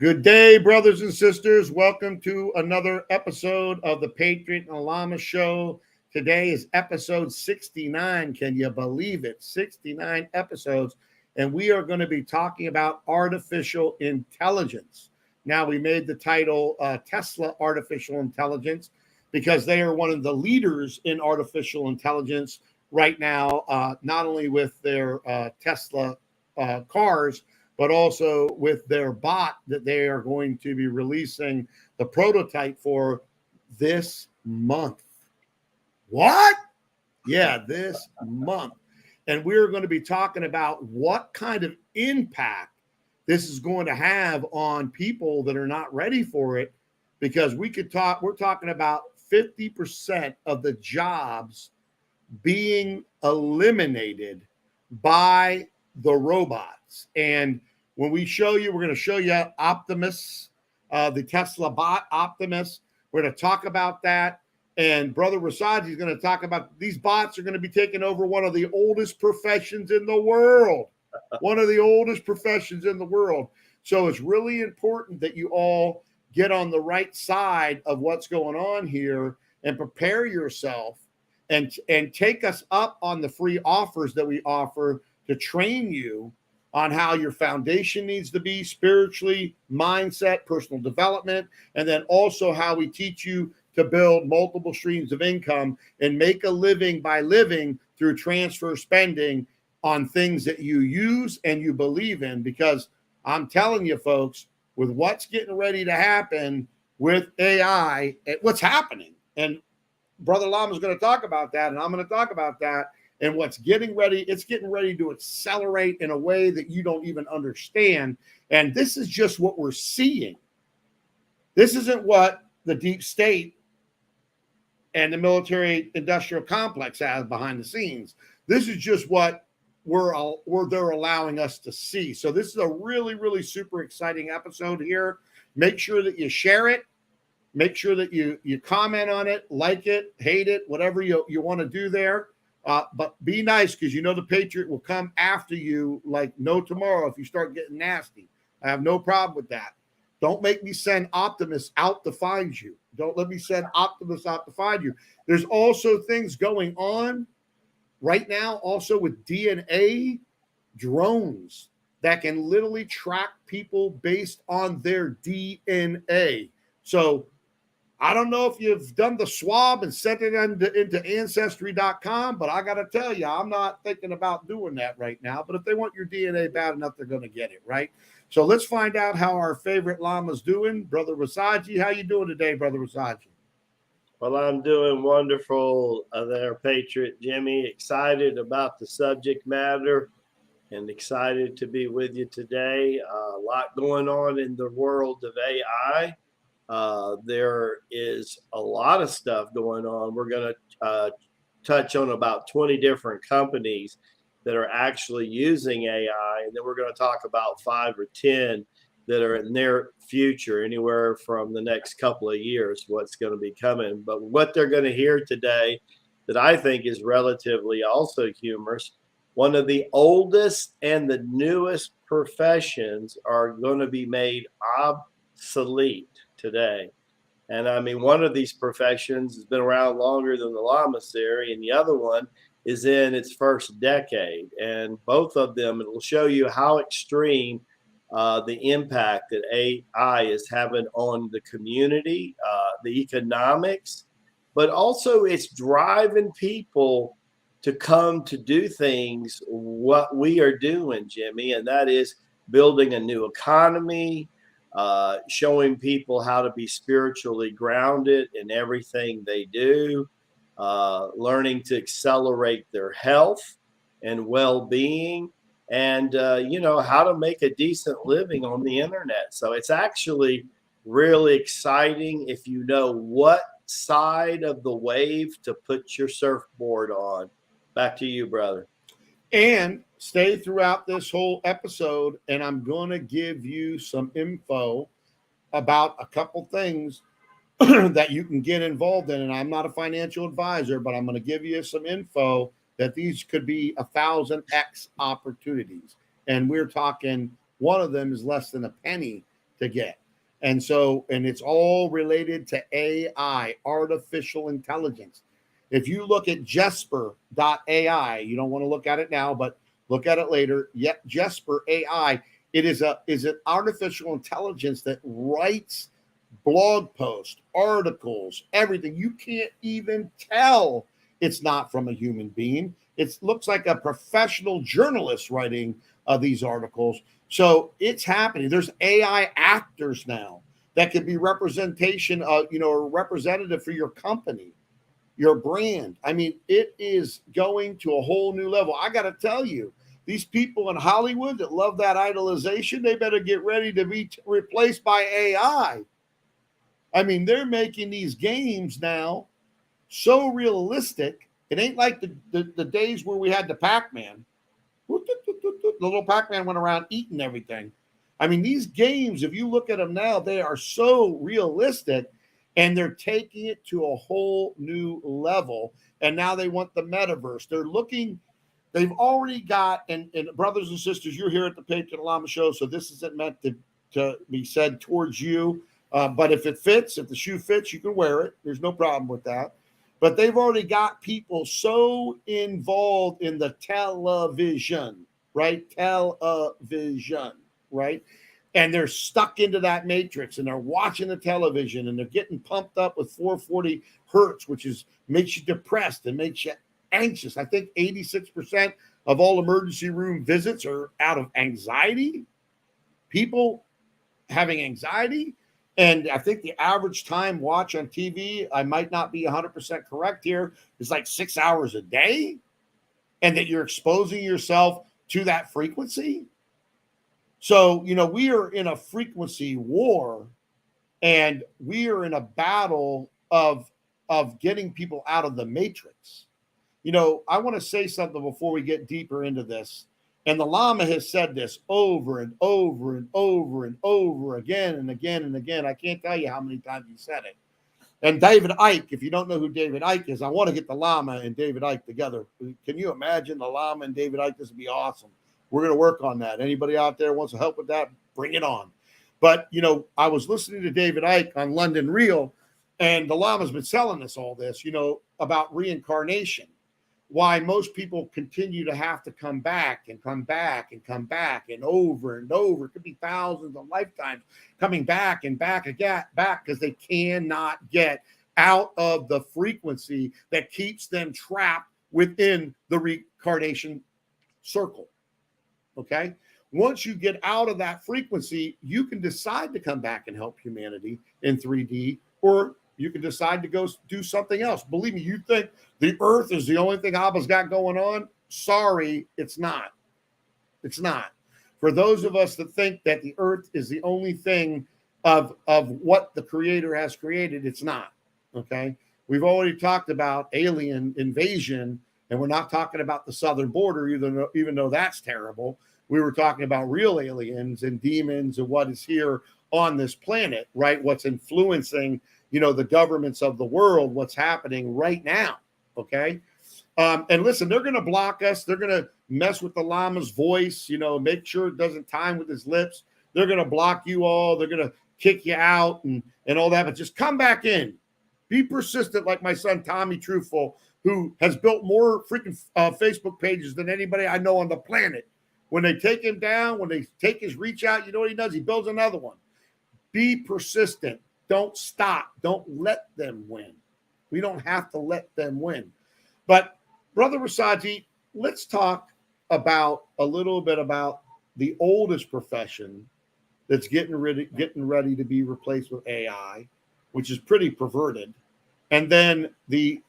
Good day, brothers and sisters. Welcome to another episode of the Patriot and Lama Show. Today is episode 69. Can you believe it? 69 episodes. And we are going to be talking about artificial intelligence. Now, we made the title Tesla Artificial Intelligence because they are one of the leaders in artificial intelligence right now, not only with their Tesla cars, but also with their bot that they are going to be releasing the prototype for this month. What? Yeah, this month. And we're going to be talking about what kind of impact this is going to have on people that are not ready for it, because we're talking about 50% of the jobs being eliminated by the robots. And when we show you, we're going to show you Optimus, the Tesla bot Optimus. We're going to talk about that. And Brother Rasaji is going to talk about these bots are going to be taking over one of the oldest professions in the world. One of the oldest professions in the world. So it's really important that you all get on the right side of what's going on here and prepare yourself and take us up on the free offers that we offer to train you on how your foundation needs to be spiritually, mindset, personal development, and then also how we teach you to build multiple streams of income and make a living by living through transfer spending on things that you use and you believe in. Because I'm telling you, folks, with what's getting ready to happen with AI, what's happening, and Brother Lama is going to talk about that, and I'm going to talk about that. And what's getting ready, it's getting ready to accelerate in a way that you don't even understand. And this is just what we're seeing. This isn't what the deep state and the military industrial complex has behind the scenes. This is just what they're allowing us to see. So this is a really, really super exciting episode here. Make sure that you share it. Make sure that you comment on it, like it, hate it, whatever you want to do there. But be nice, because you know the Patriot will come after you like no tomorrow if you start getting nasty. I have no problem with that. Don't make me send Optimus out to find you. Don't let me send Optimus out to find you. There's also things going on right now also with DNA drones that can literally track people based on their DNA. So I don't know if you've done the swab and sent it into Ancestry.com, but I got to tell you, I'm not thinking about doing that right now. But if they want your DNA bad enough, they're going to get it, right? So let's find out how our favorite Lama's doing. Brother Rasaji, how you doing today, Brother Rasaji? Well, I'm doing wonderful there, Patriot Jimmie. Excited about the subject matter and excited to be with you today. A lot going on in the world of AI. There is a lot of stuff going on. We're going to touch on about 20 different companies that are actually using AI. And then we're going to talk about 5 or 10 that are in their future, anywhere from the next couple of years, what's going to be coming. But what they're going to hear today that I think is relatively also humorous, one of the oldest and the newest professions are going to be made obsolete today. And I mean, one of these professions has been around longer than the Lamasery, and the other one is in its first decade. And both of them, it will show you how extreme the impact that AI is having on the community, the economics, but also it's driving people to come to do things what we are doing, Jimmie, and that is building a new economy, showing people how to be spiritually grounded in everything they do, learning to accelerate their health and well-being, and how to make a decent living on the internet. So it's actually really exciting if you know what side of the wave to put your surfboard on. Back to you, brother. And stay throughout this whole episode, and I'm going to give you some info about a couple things that you can get involved in. And I'm not a financial advisor, but I'm going to give you some info that these could be 1,000x opportunities. And we're talking, one of them is less than a penny to get. And it's all related to AI, artificial intelligence. If you look at Jesper.ai, you don't want to look at it now, but look at it later. Yet Jesper AI, it is an artificial intelligence that writes blog posts, articles, everything. You can't even tell it's not from a human being. It looks like a professional journalist writing these articles. So it's happening. There's AI actors now that could be representation of, a representative for your company, your brand. I mean, it is going to a whole new level. I got to tell you, these people in Hollywood that love that idolization, they better get ready to be replaced by AI. I mean, they're making these games now so realistic. It ain't like the days where we had the Pac-Man. The little Pac-Man went around eating everything. I mean, these games, if you look at them now, they are so realistic, and they're taking it to a whole new level. And now they want the metaverse. They've already got, and brothers and sisters, you're here at the Patriot and Lama show, so this isn't meant to be said towards you. But if it fits, if the shoe fits, you can wear it. There's no problem with that. But they've already got people so involved in the television, right? Television, right? And they're stuck into that matrix, and they're watching the television, and they're getting pumped up with 440 hertz, which makes you depressed and makes you anxious. I think 86% of all emergency room visits are out of anxiety. People having anxiety. And I think the average time watch on TV, I might not be 100% correct here, is like 6 hours a day. And that you're exposing yourself to that frequency. So, we are in a frequency war, and we are in a battle of getting people out of the matrix. I want to say something before we get deeper into this. And the Lama has said this over and over and over and over again and again and again. I can't tell you how many times he said it. And David Icke, if you don't know who David Icke is, I want to get the Lama and David Icke together. Can you imagine the Lama and David Icke? This would be awesome. We're going to work on that. Anybody out there wants to help with that, bring it on. But, I was listening to David Icke on London Real, and the Lama's been selling us all this, about reincarnation. Why most people continue to have to come back and come back and come back and over. It could be thousands of lifetimes coming back and back again, back because they cannot get out of the frequency that keeps them trapped within the reincarnation circle. Okay? Once you get out of that frequency, you can decide to come back and help humanity in 3D, or you can decide to go do something else. Believe me, you think the earth is the only thing Abba's got going on? Sorry, it's not. It's not. For those of us that think that the earth is the only thing of what the creator has created, it's not. Okay? We've already talked about alien invasion, and we're not talking about the southern border, even though that's terrible. We were talking about real aliens and demons and what is here on this planet, right? What's influencing the governments of the world, what's happening right now. Okay. And listen, they're going to block us. They're going to mess with the Lama's voice, make sure it doesn't time with his lips. They're going to block you all. They're going to kick you out and all that, but just come back in. Be persistent like my son, Tommy Truthful, who has built more freaking Facebook pages than anybody I know on the planet. When they take him down, when they take his reach out, you know what he does? He builds another one. Be persistent. Don't stop. Don't let them win. We don't have to let them win. But Brother Rasaji, let's talk about a little bit about the oldest profession that's getting ready to be replaced with AI, which is pretty perverted. And then the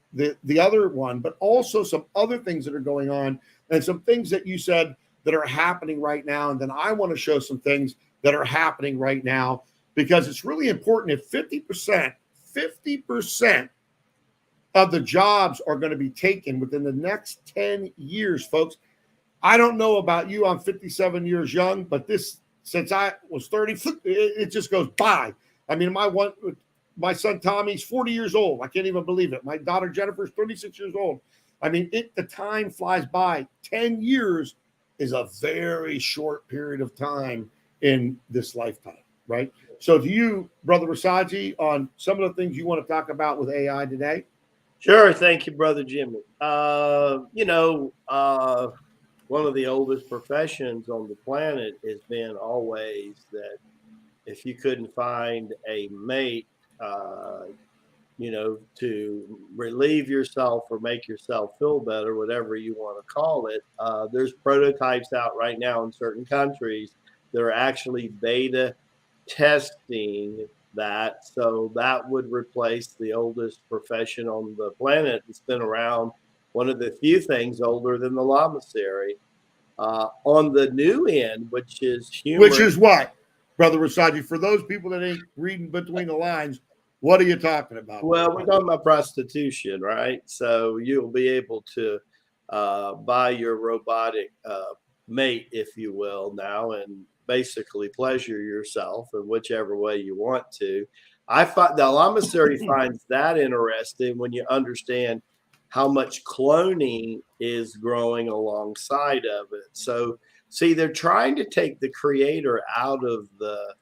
other one, but also some other things that are going on and some things that you said that are happening right now. And then I want to show some things that are happening right now, because it's really important. If 50% of the jobs are going to be taken within the next 10 years, folks. I don't know about you. I'm 57 years young, but since I was 30, it just goes by. I mean, my son Tommy's 40 years old. I can't even believe it. My daughter Jennifer's 36 years old. I mean, the time flies by. 10 years is a very short period of time in this lifetime. right? So do you, Brother Rasaji, on some of the things you want to talk about with AI today? Sure. Thank you, Brother Jimmie. One of the oldest professions on the planet has been always that if you couldn't find a mate, uh, to relieve yourself or make yourself feel better, whatever you want to call it. There's prototypes out right now in certain countries that are actually beta testing that. So that would replace the oldest profession on the planet that's been around, one of the few things older than the Lamasery. On the new end, which is Which humor. is what, Brother Rasaji? For those people that ain't reading between the lines, what are you talking about? Well, we're talking about prostitution, right? So you'll be able to buy your robotic mate, if you will, now, and basically pleasure yourself in whichever way you want to. I find the Lamasery finds that interesting when you understand how much cloning is growing alongside of it. So, see, they're trying to take the creator out of the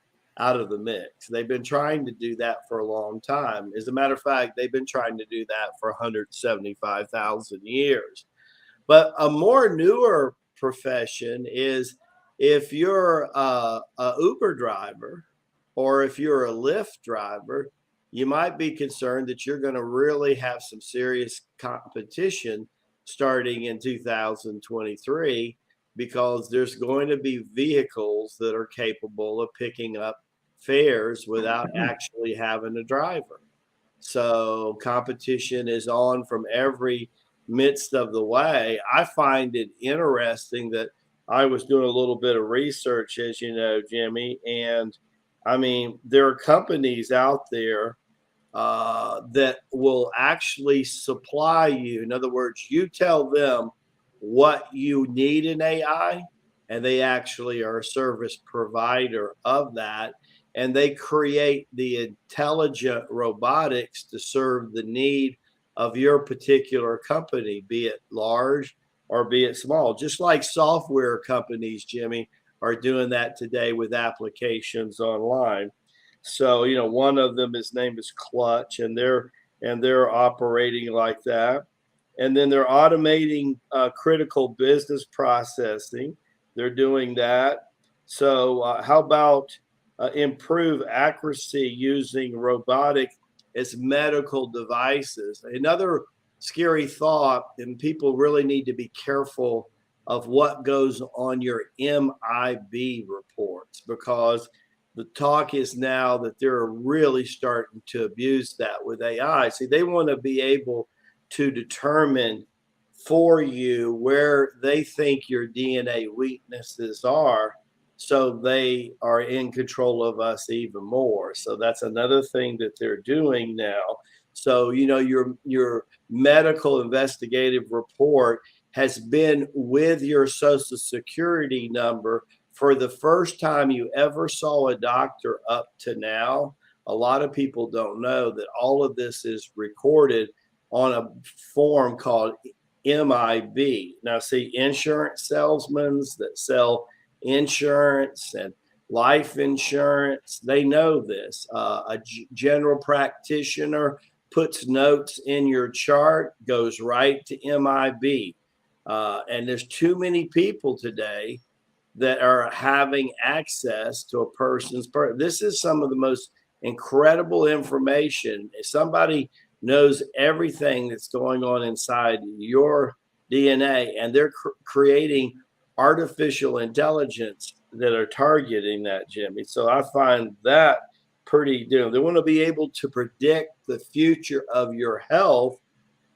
mix. They've been trying to do that for a long time. As a matter of fact, they've been trying to do that for 175,000 years. But a more newer profession is if you're a Uber driver or if you're a Lyft driver, you might be concerned that you're going to really have some serious competition starting in 2023 because there's going to be vehicles that are capable of picking up fares without actually having a driver. So competition is on from every midst of the way. I find it interesting that I was doing a little bit of research, as you know, Jimmie, and I mean, there are companies out there that will actually supply you. In other words, you tell them what you need in AI, and they actually are a service provider of that. And they create the intelligent robotics to serve the need of your particular company, be it large or be it small. Just like software companies, Jimmie, are doing that today with applications online. So, one of them, his name is Clutch, and they're operating like that. And then they're automating critical business processing. They're doing that. So, how about improve accuracy using robotic as medical devices? Another scary thought, and people really need to be careful of what goes on your MIB reports because the talk is now that they're really starting to abuse that with AI. See, they want to be able to determine for you where they think your DNA weaknesses are so they are in control of us even more. So that's another thing that they're doing now. So, your medical investigative report has been with your social security number for the first time you ever saw a doctor up to now. A lot of people don't know that all of this is recorded on a form called MIB. Now, see, insurance salesmen that sell insurance and life insurance, they know this. A general practitioner puts notes in your chart, goes right to MIB. And there's too many people today that are having access to a person's birth. This is some of the most incredible information. If somebody knows everything that's going on inside your DNA, and they're creating artificial intelligence that are targeting that, Jimmie. So I find that pretty, they want to be able to predict the future of your health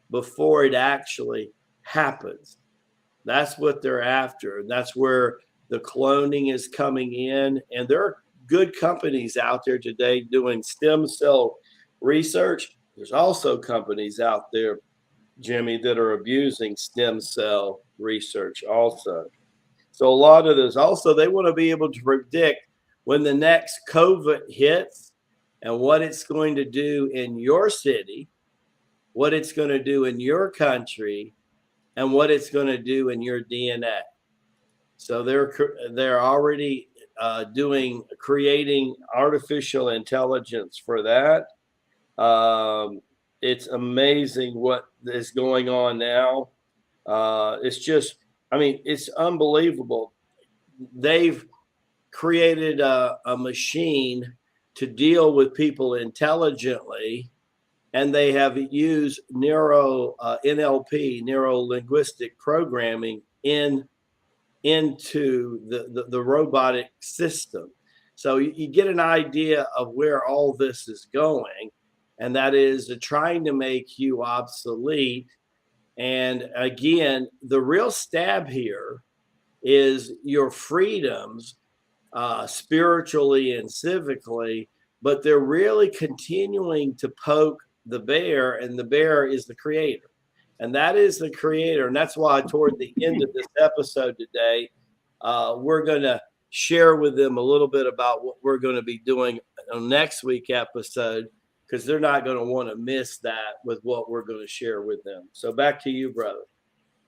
before it actually happens. That's what they're after. And that's where the cloning is coming in. And there are good companies out there today doing stem cell research. There's also companies out there, Jimmie, that are abusing stem cell research also. So a lot of this also, they want to be able to predict when the next COVID hits and what it's going to do in your city, what it's going to do in your country, and what it's going to do in your DNA. So they're already creating artificial intelligence for that. It's amazing what is going on now. It's just, I mean, it's unbelievable. They've created a machine to deal with people intelligently, and they have used NLP, neuro linguistic programming, into the robotic system. So you get an idea of where all this is going, and that is trying to make you obsolete. And again, the real stab here is your freedoms, spiritually and civically, but they're really continuing to poke the bear, and the bear is the creator. And that is the creator. And that's why toward the end of this episode today, we're going to share with them a little bit about what we're going to be doing on next week's episode, because they're not going to want to miss that with what we're going to share with them. So back to you, brother.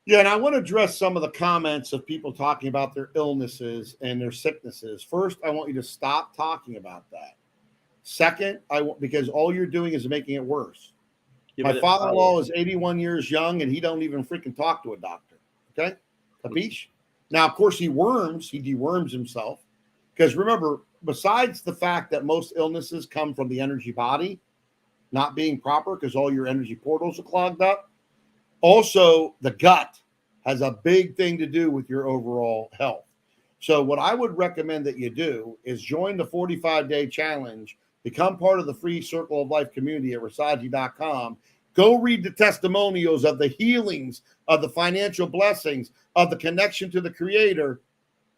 Yeah, and I want to address some of the comments of people talking about their illnesses and their sicknesses. First, I want you to stop talking about that. Second, because all you're doing is making it worse. My father-in-law is 81 years young, and he don't even freaking talk to a doctor. Okay? Capiche? Now, of course, he deworms himself. Because remember, besides the fact that most illnesses come from the energy body not being proper because all your energy portals are clogged up, also the gut has a big thing to do with your overall health. So what I would recommend that you do is join the 45-day challenge. Become part of the free Circle of Life community at Rasaji.com. Go read the testimonials of the healings, of the financial blessings, of the connection to the Creator,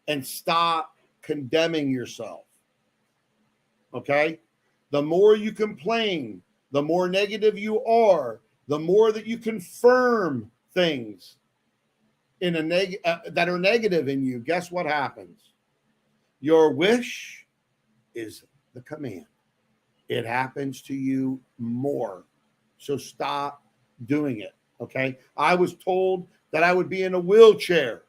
and stop condemning yourself. Okay? The more you complain, the more negative you are, the more that you confirm things in that are negative in you. Guess what happens? Your wish is the command. It happens to you more. So stop doing it, okay? I was told that I would be in a wheelchair.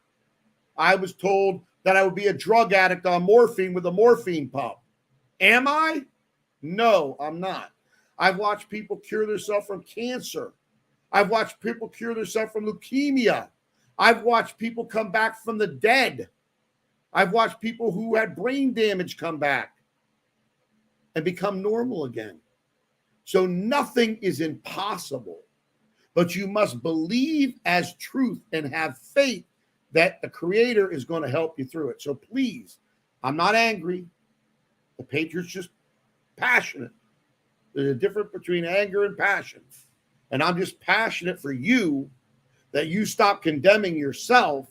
I was told that I would be a drug addict on morphine with a morphine pump. Am I? No, I'm not. I've watched people cure themselves from cancer. I've watched people cure themselves from leukemia. I've watched people come back from the dead. I've watched people who had brain damage come back and become normal again. So nothing is impossible, but you must believe as truth and have faith that the Creator is going to help you through it. So please, I'm not angry. The Patriots just passionate. There's a difference between anger and passion. And I'm just passionate for you that you stop condemning yourself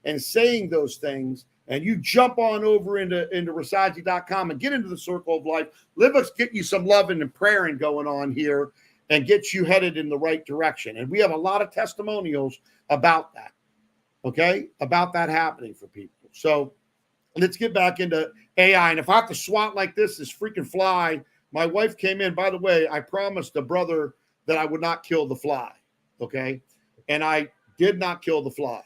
and saying those things, and you jump on over into Rasaji.com and get into the Circle of Life. Let's get you some loving and praying going on here and get you headed in the right direction. And we have a lot of testimonials about that, okay? About that happening for people. So let's get back into AI. And if I have to swat like this freaking fly, my wife came in. By the way, I promised a brother that I would not kill the fly, okay? And I did not kill the fly.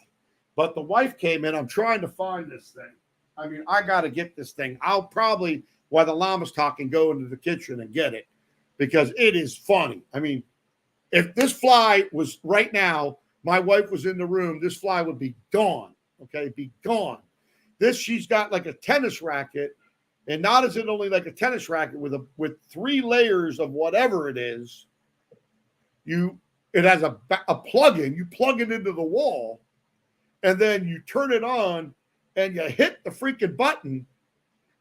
But the wife came in. I'm trying to find this thing. I mean, I got to get this thing. I'll probably, while the Lama's talking, go into the kitchen and get it because it is funny. I mean, if this fly was right now, my wife was in the room, this fly would be gone, okay? Be gone. She's got like a tennis racket, and not is it only like a tennis racket with 3 layers of whatever it is. It has a plug-in. You plug it into the wall, and then you turn it on, and you hit the freaking button.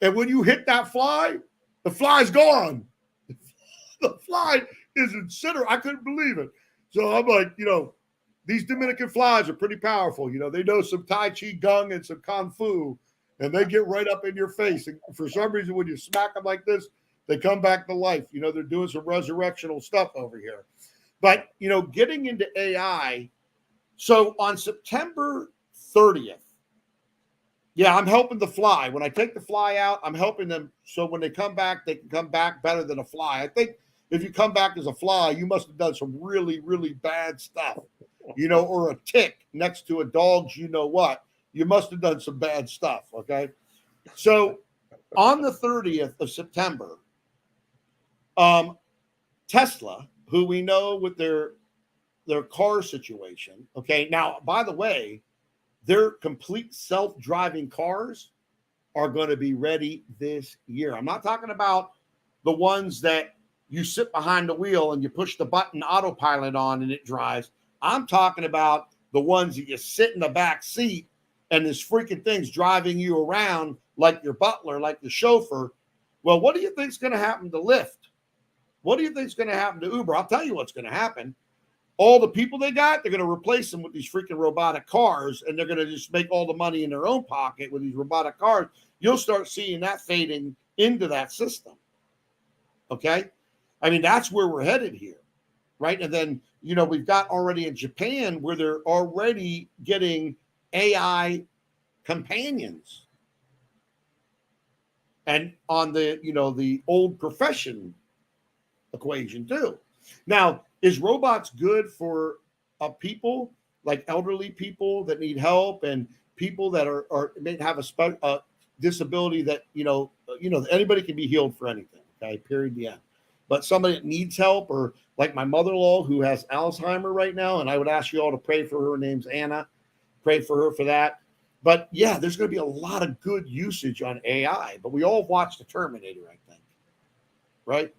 And when you hit that fly, the fly's gone. The fly is incinerated. I couldn't believe it. So I'm like, these Dominican flies are pretty powerful. They know some Tai Chi Gung and some Kung Fu, and they get right up in your face. And for some reason, when you smack them like this, they come back to life. They're doing some resurrectional stuff over here. But, getting into AI, so on September 30th, yeah, I'm helping the fly. When I take the fly out, I'm helping them. So when they come back, they can come back better than a fly. I think if you come back as a fly, you must have done some really, really bad stuff, or a tick next to a dog's, what. You must have done some bad stuff, okay? So On the 30th of September, Tesla, who we know with their car situation, okay, now, by the way, their complete self-driving cars are going to be ready this year. I'm not talking about the ones that you sit behind the wheel and you push the button autopilot on and it drives. I'm talking about the ones that you sit in the back seat and this freaking thing's driving you around like your butler, like your chauffeur. Well, what do you think's going to happen to Lyft? What do you think's going to happen to Uber? I'll tell you what's going to happen. All the people they got, they're going to replace them with these freaking robotic cars, and they're going to just make all the money in their own pocket with these robotic cars. You'll start seeing that fading into that system. Okay? I mean, that's where we're headed here, right? And then, we've got already in Japan where they're already getting AI companions. And on the old profession equation too. Now, is robots good for people like elderly people that need help and people that are may have a disability that anybody can be healed for anything? Okay, period. The end. But somebody that needs help, or like my mother-in-law who has Alzheimer right now, and I would ask you all to pray for her. Her name's Anna. Pray for her for that. But yeah, there's going to be a lot of good usage on AI. But we all watched the Terminator, I think, right?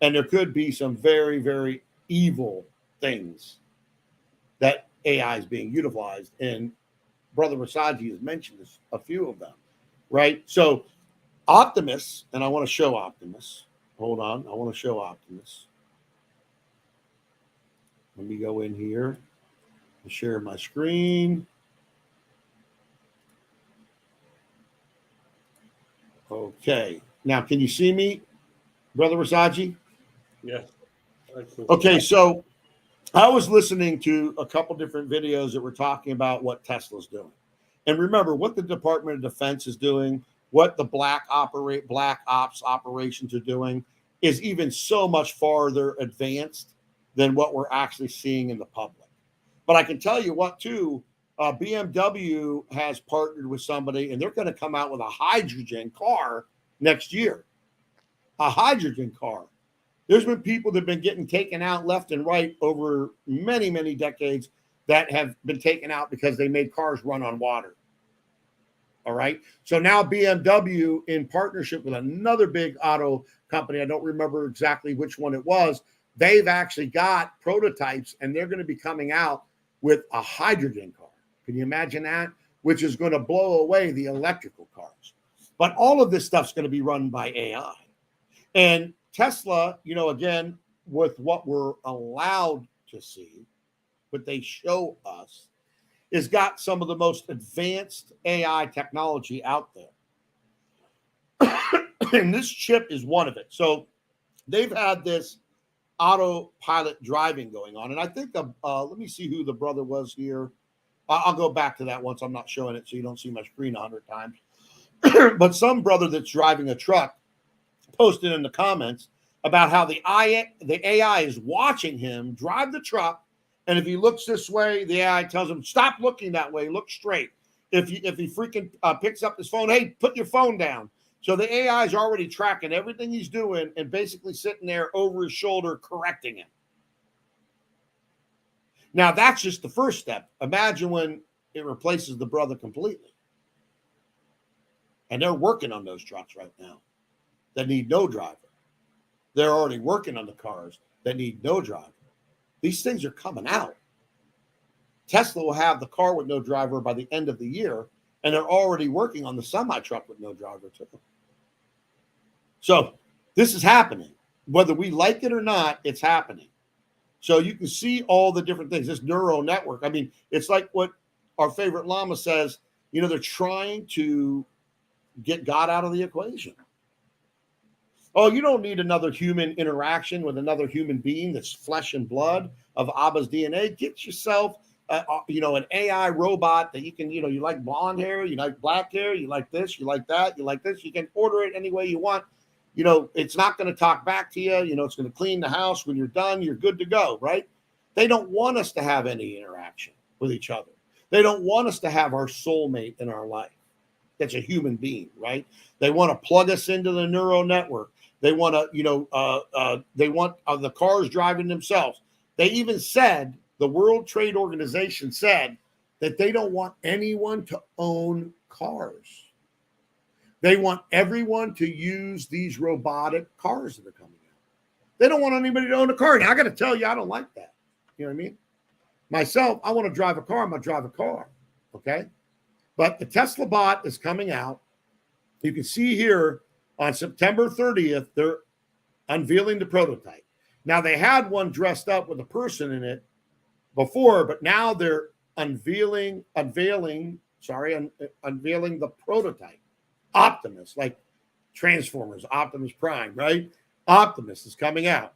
And there could be some very, very evil things that AI is being utilized. And Brother Rasaji has mentioned this, a few of them, right? So Optimus, and I want to show Optimus. Hold on. I want to show Optimus. Let me go in here and share my screen. Okay. Now, can you see me, Brother Rasaji? Yes. Okay, so I was listening to a couple different videos that were talking about what Tesla's doing. And remember, what the Department of Defense is doing, what the black ops operations are doing, is even so much farther advanced than what we're actually seeing in the public. But I can tell you what, too, BMW has partnered with somebody, and they're going to come out with a hydrogen car next year. A hydrogen car. There's been people that have been getting taken out left and right over many, many decades that have been taken out because they made cars run on water. All right. So now BMW, in partnership with another big auto company, I don't remember exactly which one it was, they've actually got prototypes, and they're going to be coming out with a hydrogen car. Can you imagine that? Which is going to blow away the electrical cars. But all of this stuff's going to be run by AI. And Tesla, again, with what we're allowed to see, what they show us, has got some of the most advanced AI technology out there. And this chip is one of it. So they've had this autopilot driving going on. And I think, let me see who the brother was here. I'll go back to that once I'm not showing it so you don't see my screen 100 times. But some brother that's driving a truck posted in the comments about how the AI is watching him drive the truck. And if he looks this way, the AI tells him, stop looking that way, look straight. If he freaking picks up his phone, hey, put your phone down. So the AI is already tracking everything he's doing and basically sitting there over his shoulder correcting him. Now, that's just the first step. Imagine when it replaces the brother completely. And they're working on those trucks right now that need no driver. They're already working on the cars that need no driver. These things are coming out. Tesla will have the car with no driver by the end of the year, and they're already working on the semi-truck with no driver too. So this is happening. Whether we like it or not, it's happening. So you can see all the different things, this neural network. I mean, it's like what our favorite Lama says, they're trying to get God out of the equation. Oh, you don't need another human interaction with another human being that's flesh and blood of Abba's DNA. Get yourself, an AI robot that you can, you like blonde hair, you like black hair, you like this, you like that, you like this. You can order it any way you want. It's not going to talk back to you. It's going to clean the house. When you're done, you're good to go, right? They don't want us to have any interaction with each other. They don't want us to have our soulmate in our life. that's a human being, right? They want to plug us into the neural network. They want to, they want the cars driving themselves. They even said, the World Trade Organization said that they don't want anyone to own cars. They want everyone to use these robotic cars that are coming out. They don't want anybody to own a car. Now, I got to tell you, I don't like that. You know what I mean? Myself, I want to drive a car. I'm going to drive a car. Okay? But the Tesla bot is coming out. You can see here on September 30th, they're unveiling the prototype. Now, they had one dressed up with a person in it before, but now they're unveiling the prototype. Optimus, like Transformers, Optimus Prime, right? Optimus is coming out.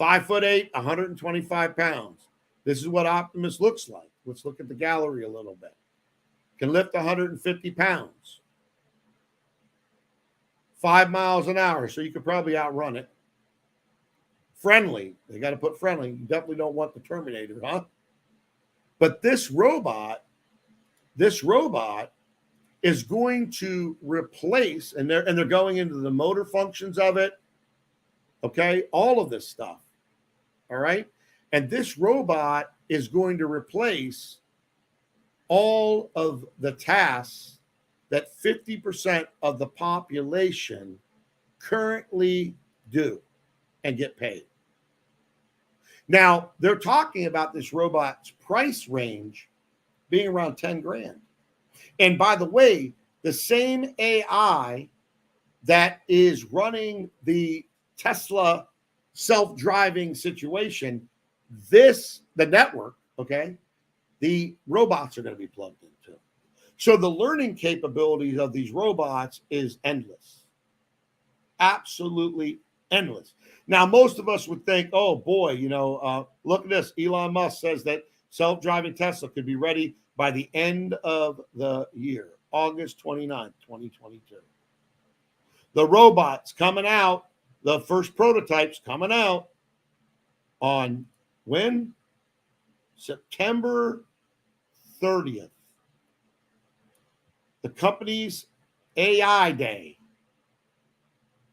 5'8", 125 pounds. This is what Optimus looks like. Let's look at the gallery a little bit. Can lift 150 pounds. 5 miles an hour, so you could probably outrun it. Friendly. They got to put friendly. You definitely don't want the Terminator, huh? But this robot is going to replace, and they're going into the motor functions of it. Okay, all of this stuff. All right. And this robot is going to replace all of the tasks that 50% of the population currently do and get paid. Now, they're talking about this robot's price range being around 10 grand. And by the way, the same AI that is running the Tesla self-driving situation, the network, okay, the robots are going to be plugged into. So the learning capabilities of these robots is endless. Absolutely endless. Now, most of us would think, oh boy, look at this. Elon Musk says that self-driving Tesla could be ready by the end of the year, August 29th, 2022. The robots coming out, the first prototypes coming out on when? September 30th. The company's AI Day.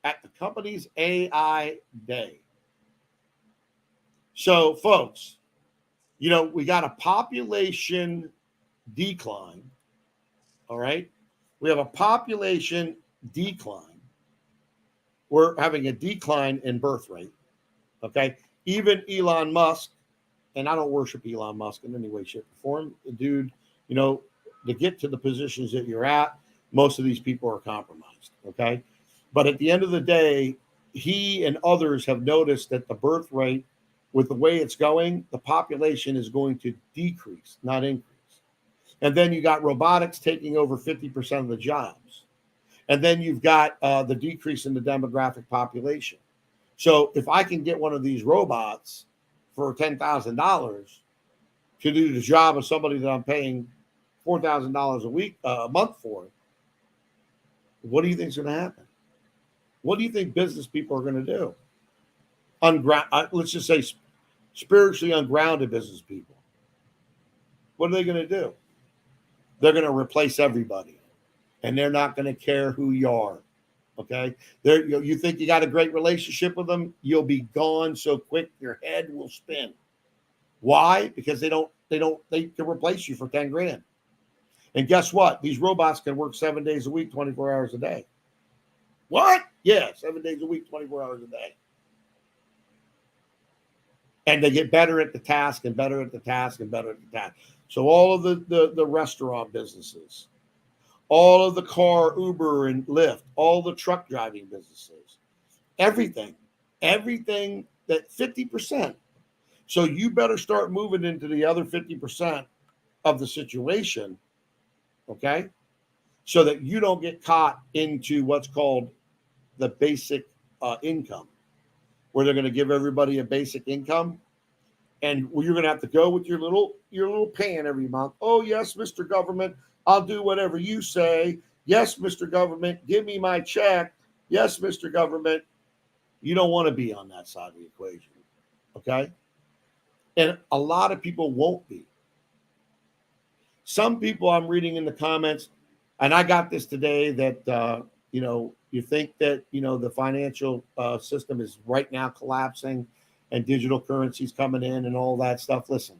At the company's AI Day. So, folks, we got a population decline. All right. We have a population decline. We're having a decline in birth rate. Okay. Even Elon Musk, and I don't worship Elon Musk in any way, shape, or form. The dude, to get to the positions that you're at, most of these people are compromised. Okay. But at the end of the day, he and others have noticed that the birth rate, with the way it's going, the population is going to decrease, not increase. And then you got robotics taking over 50% of the jobs. And then you've got the decrease in the demographic population. So if I can get one of these robots for $10,000 to do the job of somebody that I'm paying $4,000 a month for, what do you think is going to happen? What do you think business people are going to do? Let's just say spiritually ungrounded business people. What are they going to do? They're going to replace everybody, and they're not going to care who you are. Okay, you think you got a great relationship with them, you'll be gone so quick your head will spin. Why? Because they can replace you for 10 grand. And guess what? These robots can work 7 days a week, 24 hours a day. What? Yeah, 7 days a week, 24 hours a day. And they get better at the task and better at the task and better at the task. So all of the restaurant businesses, all of the car, Uber and Lyft, all the truck driving businesses, everything that 50%. So you better start moving into the other 50% of the situation, okay? So that you don't get caught into what's called the basic income, where they're going to give everybody a basic income. And you're going to have to go with your little pan every month. Oh, yes, Mr. Government, I'll do whatever you say. Yes, Mr. Government, give me my check. Yes, Mr. Government. You don't want to be on that side of the equation, okay? And a lot of people won't be. Some people I'm reading in the comments, And I got this today that, you think that, the financial system is right now collapsing and digital currencies coming in and all that stuff. Listen,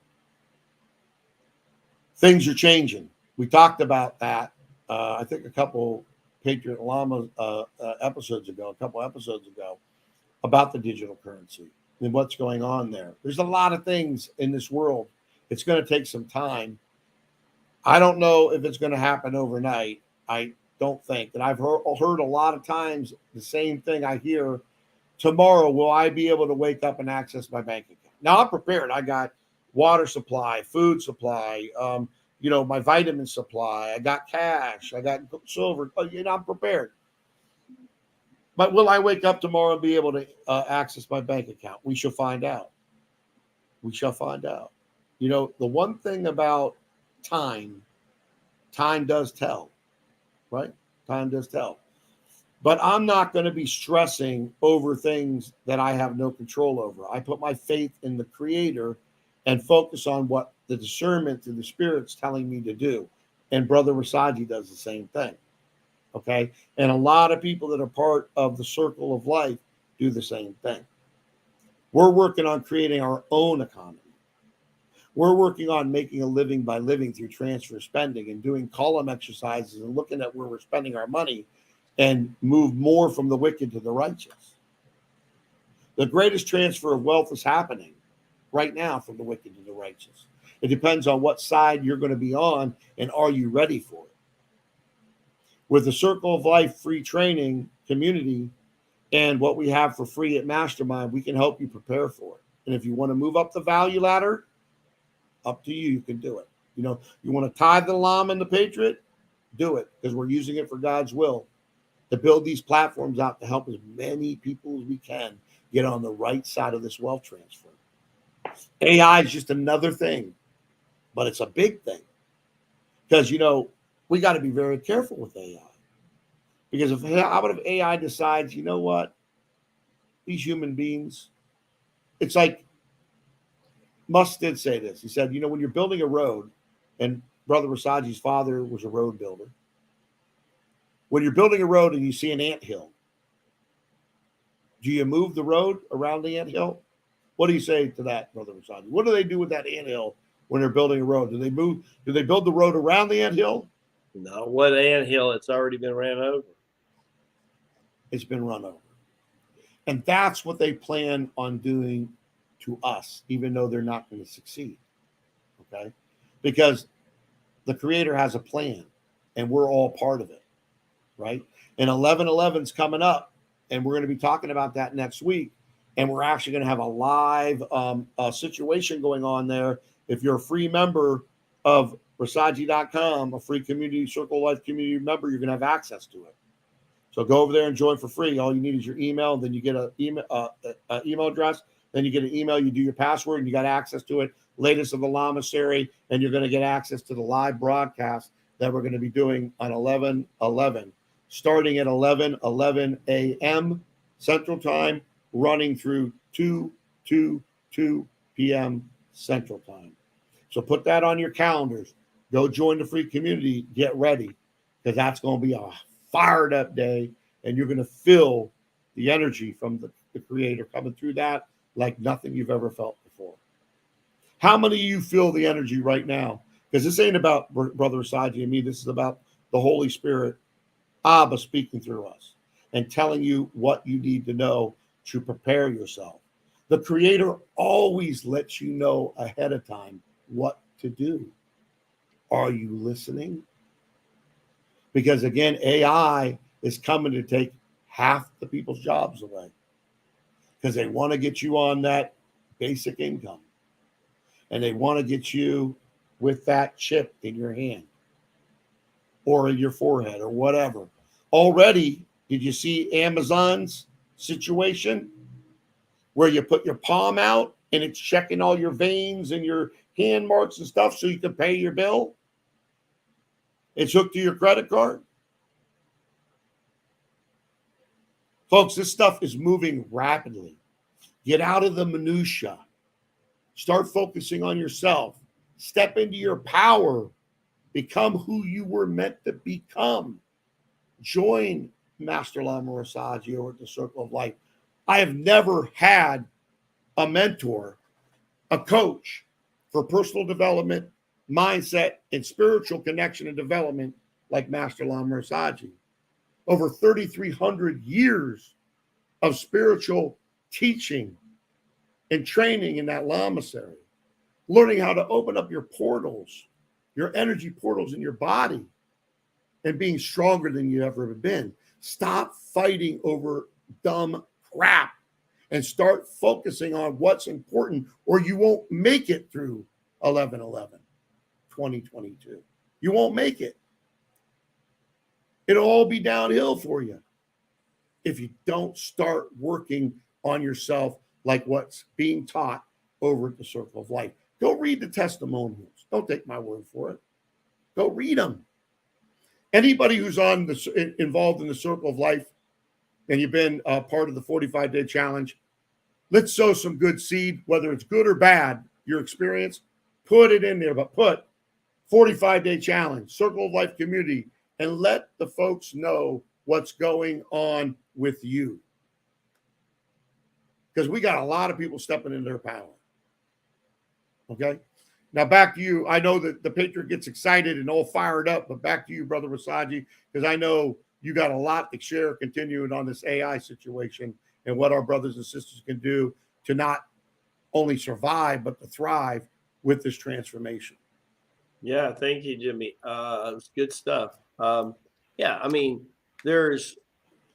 things are changing. We talked about that, I think a couple Patriot Lama episodes ago, about the digital currency and what's going on there. There's a lot of things in this world. It's going to take some time. I don't know if it's going to happen overnight. I don't think. And I've heard a lot of times the same thing I hear. Tomorrow, will I be able to wake up and access my bank account? Now, I'm prepared. I got water supply, food supply, my vitamin supply. I got cash. I got silver. I'm prepared. But will I wake up tomorrow and be able to access my bank account? We shall find out. We shall find out. The one thing about time does tell, right? Time does tell. But I'm not going to be stressing over things that I have no control over. I put my faith in the Creator and focus on what the discernment through the Spirit's telling me to do. And Brother Rasaji does the same thing. Okay. And a lot of people that are part of the circle of life do the same thing. We're working on creating our own economy. We're working on making a living by living through transfer spending and doing column exercises and looking at where we're spending our money and move more from the wicked to the righteous. The greatest transfer of wealth is happening right now from the wicked to the righteous. It depends on what side you're going to be on and are you ready for it. With the Circle of Life free training community and what we have for free at Mastermind, we can help you prepare for it. And if you want to move up the value ladder, up to you, you can do it. You want to tithe the Lama and the Patriot, do it, because we're using it for God's will to build these platforms out to help as many people as we can get on the right side of this wealth transfer. AI is just another thing, but it's a big thing because, we got to be very careful with AI. Because if AI decides, you know what, these human beings, it's like Musk did say this. He said, when you're building a road, and Brother Rasaji's father was a road builder. When you're building a road and you see an anthill, do you move the road around the anthill? What do you say to that, Brother Rasaji? What do they do with that anthill when they're building a road? Do they build the road around the anthill? No, what anthill? It's already been ran over. It's been run over. And that's what they plan on doing to us, even though they're not going to succeed. Okay? Because the Creator has a plan, and we're all part of it, right? And 11/11's coming up, and we're going to be talking about that next week. And we're actually going to have a live situation going on there. If you're a free member of Rasaji.com, a free community, Circle of Life community member, you're going to have access to it. So go over there and join for free. All you need is your email. Then you get an email address. Then you get an email. You do your password, and you got access to it. Latest of the Lamasery, and you're going to get access to the live broadcast that we're going to be doing on 11/11, starting at 11:11 a.m. Central Time, running through 2 p.m. Central Time. So put that on your calendars. Go join the free community. Get ready, because that's going to be a fired up day, and you're going to feel the energy from the Creator coming through that like nothing you've ever felt before. How many of you feel the energy right now? Because this ain't about Brother Rasaji and me. This is about the Holy Spirit, Abba, speaking through us and telling you what you need to know to prepare yourself. The Creator always lets you know ahead of time what to do. Are you listening? Because again, AI is coming to take half the people's jobs away because they want to get you on that basic income, and they want to get you with that chip in your hand or in your forehead or whatever. Already, did you see Amazon's situation where you put your palm out and it's checking all your veins and your hand marks and stuff so you can pay your bill? It's hooked to your credit card. Folks, this stuff is moving rapidly. Get out of the minutia. Start focusing on yourself. Step into your power Become who you were meant to become. Join Master Lama Rasaji over at the Circle of Life. I have never had a mentor, a coach for personal development, mindset, and spiritual connection and development like Master Lama Rasaji. Over 3,300 years of spiritual teaching and training in that Lamasery, learning how to open up your portals, your energy portals in your body, and being stronger than you've ever been. Stop fighting over dumb crap and start focusing on what's important, or you won't make it through 11/11/2022. You won't make it. It'll all be downhill for you if you don't start working on yourself like what's being taught over at the Circle of Life. Go read the testimonials. Don't take my word for it. Go read them. Anybody who's involved in the Circle of Life and you've been part of the 45-day challenge, let's sow some good seed, whether it's good or bad, your experience, put it in there, but put 45-day challenge, Circle of Life community, and let the folks know what's going on with you. Because we got a lot of people stepping in their power. Okay? Now back to you. I know that the Patriot gets excited and all fired up, but back to you, Brother Rasaji, because I know you got a lot to share continuing on this AI situation and what our brothers and sisters can do to not only survive, but to thrive with this transformation. Yeah, thank you, Jimmie. It was good stuff. Yeah, I mean, there's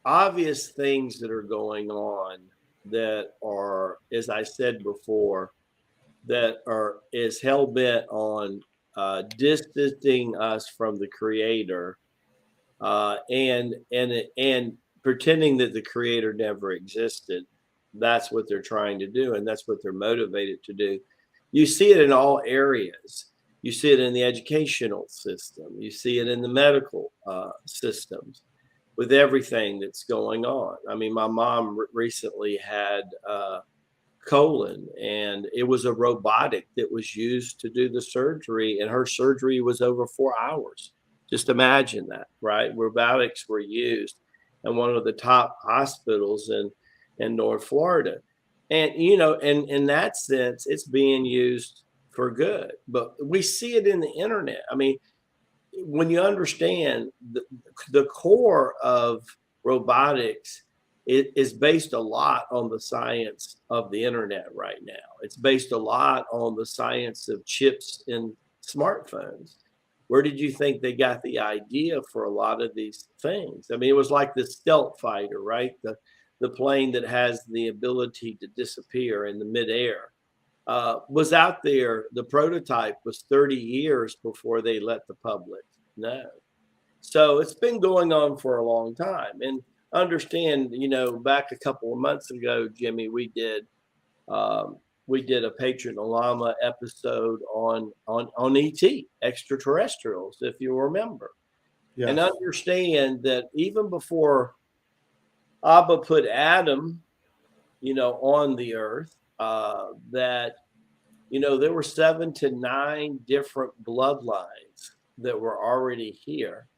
obvious things that are going on that are, as I said before, that is hell bent on distancing us from the Creator, and pretending that the Creator never existed. That's what they're trying to do, and that's what they're motivated to do. You see it in all areas. You see it in the educational system. You see it in the medical systems, with everything that's going on. I mean, my mom recently had colon, and it was a robotic that was used to do the surgery, and her surgery was over 4 hours. Just imagine that, right? Robotics were used in one of the top hospitals in North Florida. And, you know, and in that sense, it's being used for good. But we see it in the internet. I mean, when you understand the core of robotics, it is based a lot on the science of the internet right now. It's based a lot on the science of chips in smartphones. Where did you think they got the idea for a lot of these things? I mean, it was like the stealth fighter, right? The plane that has the ability to disappear in the midair. Was out there. The prototype was 30 years before they let the public know. So it's been going on for a long time. And understand, you know, back a couple of months ago, Jimmie, we did a Patriot and Lama episode on ET, extraterrestrials, if you remember. Yes. And understand that even before Abba put Adam, you know, on the earth, that, you know, there were 7 to 9 different bloodlines that were already here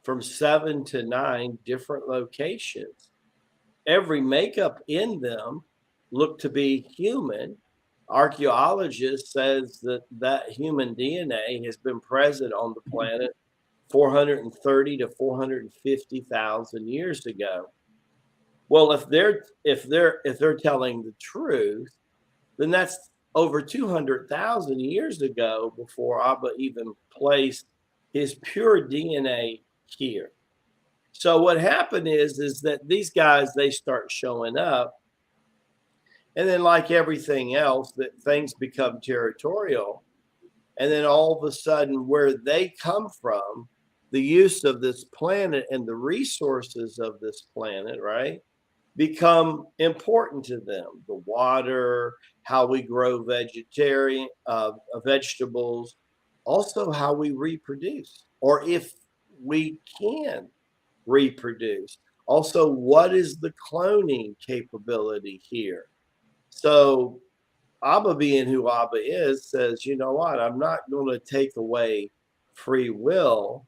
from 7 to 9 different locations. Every makeup in them looked to be human. Archaeologists says that human DNA has been present on the planet 430 to 450,000 years ago. Well, if they're telling the truth, then that's over 200,000 years ago before Abba even placed his pure DNA here. So what happened is that these guys, they start showing up, and then like everything else, that things become territorial, and then all of a sudden where they come from, the use of this planet and the resources of this planet, right, become important to them. The water, how we grow vegetables, also how we reproduce, or if we can reproduce. Also, what is the cloning capability here? So Abba, being who Abba is, says, you know what, I'm not going to take away free will,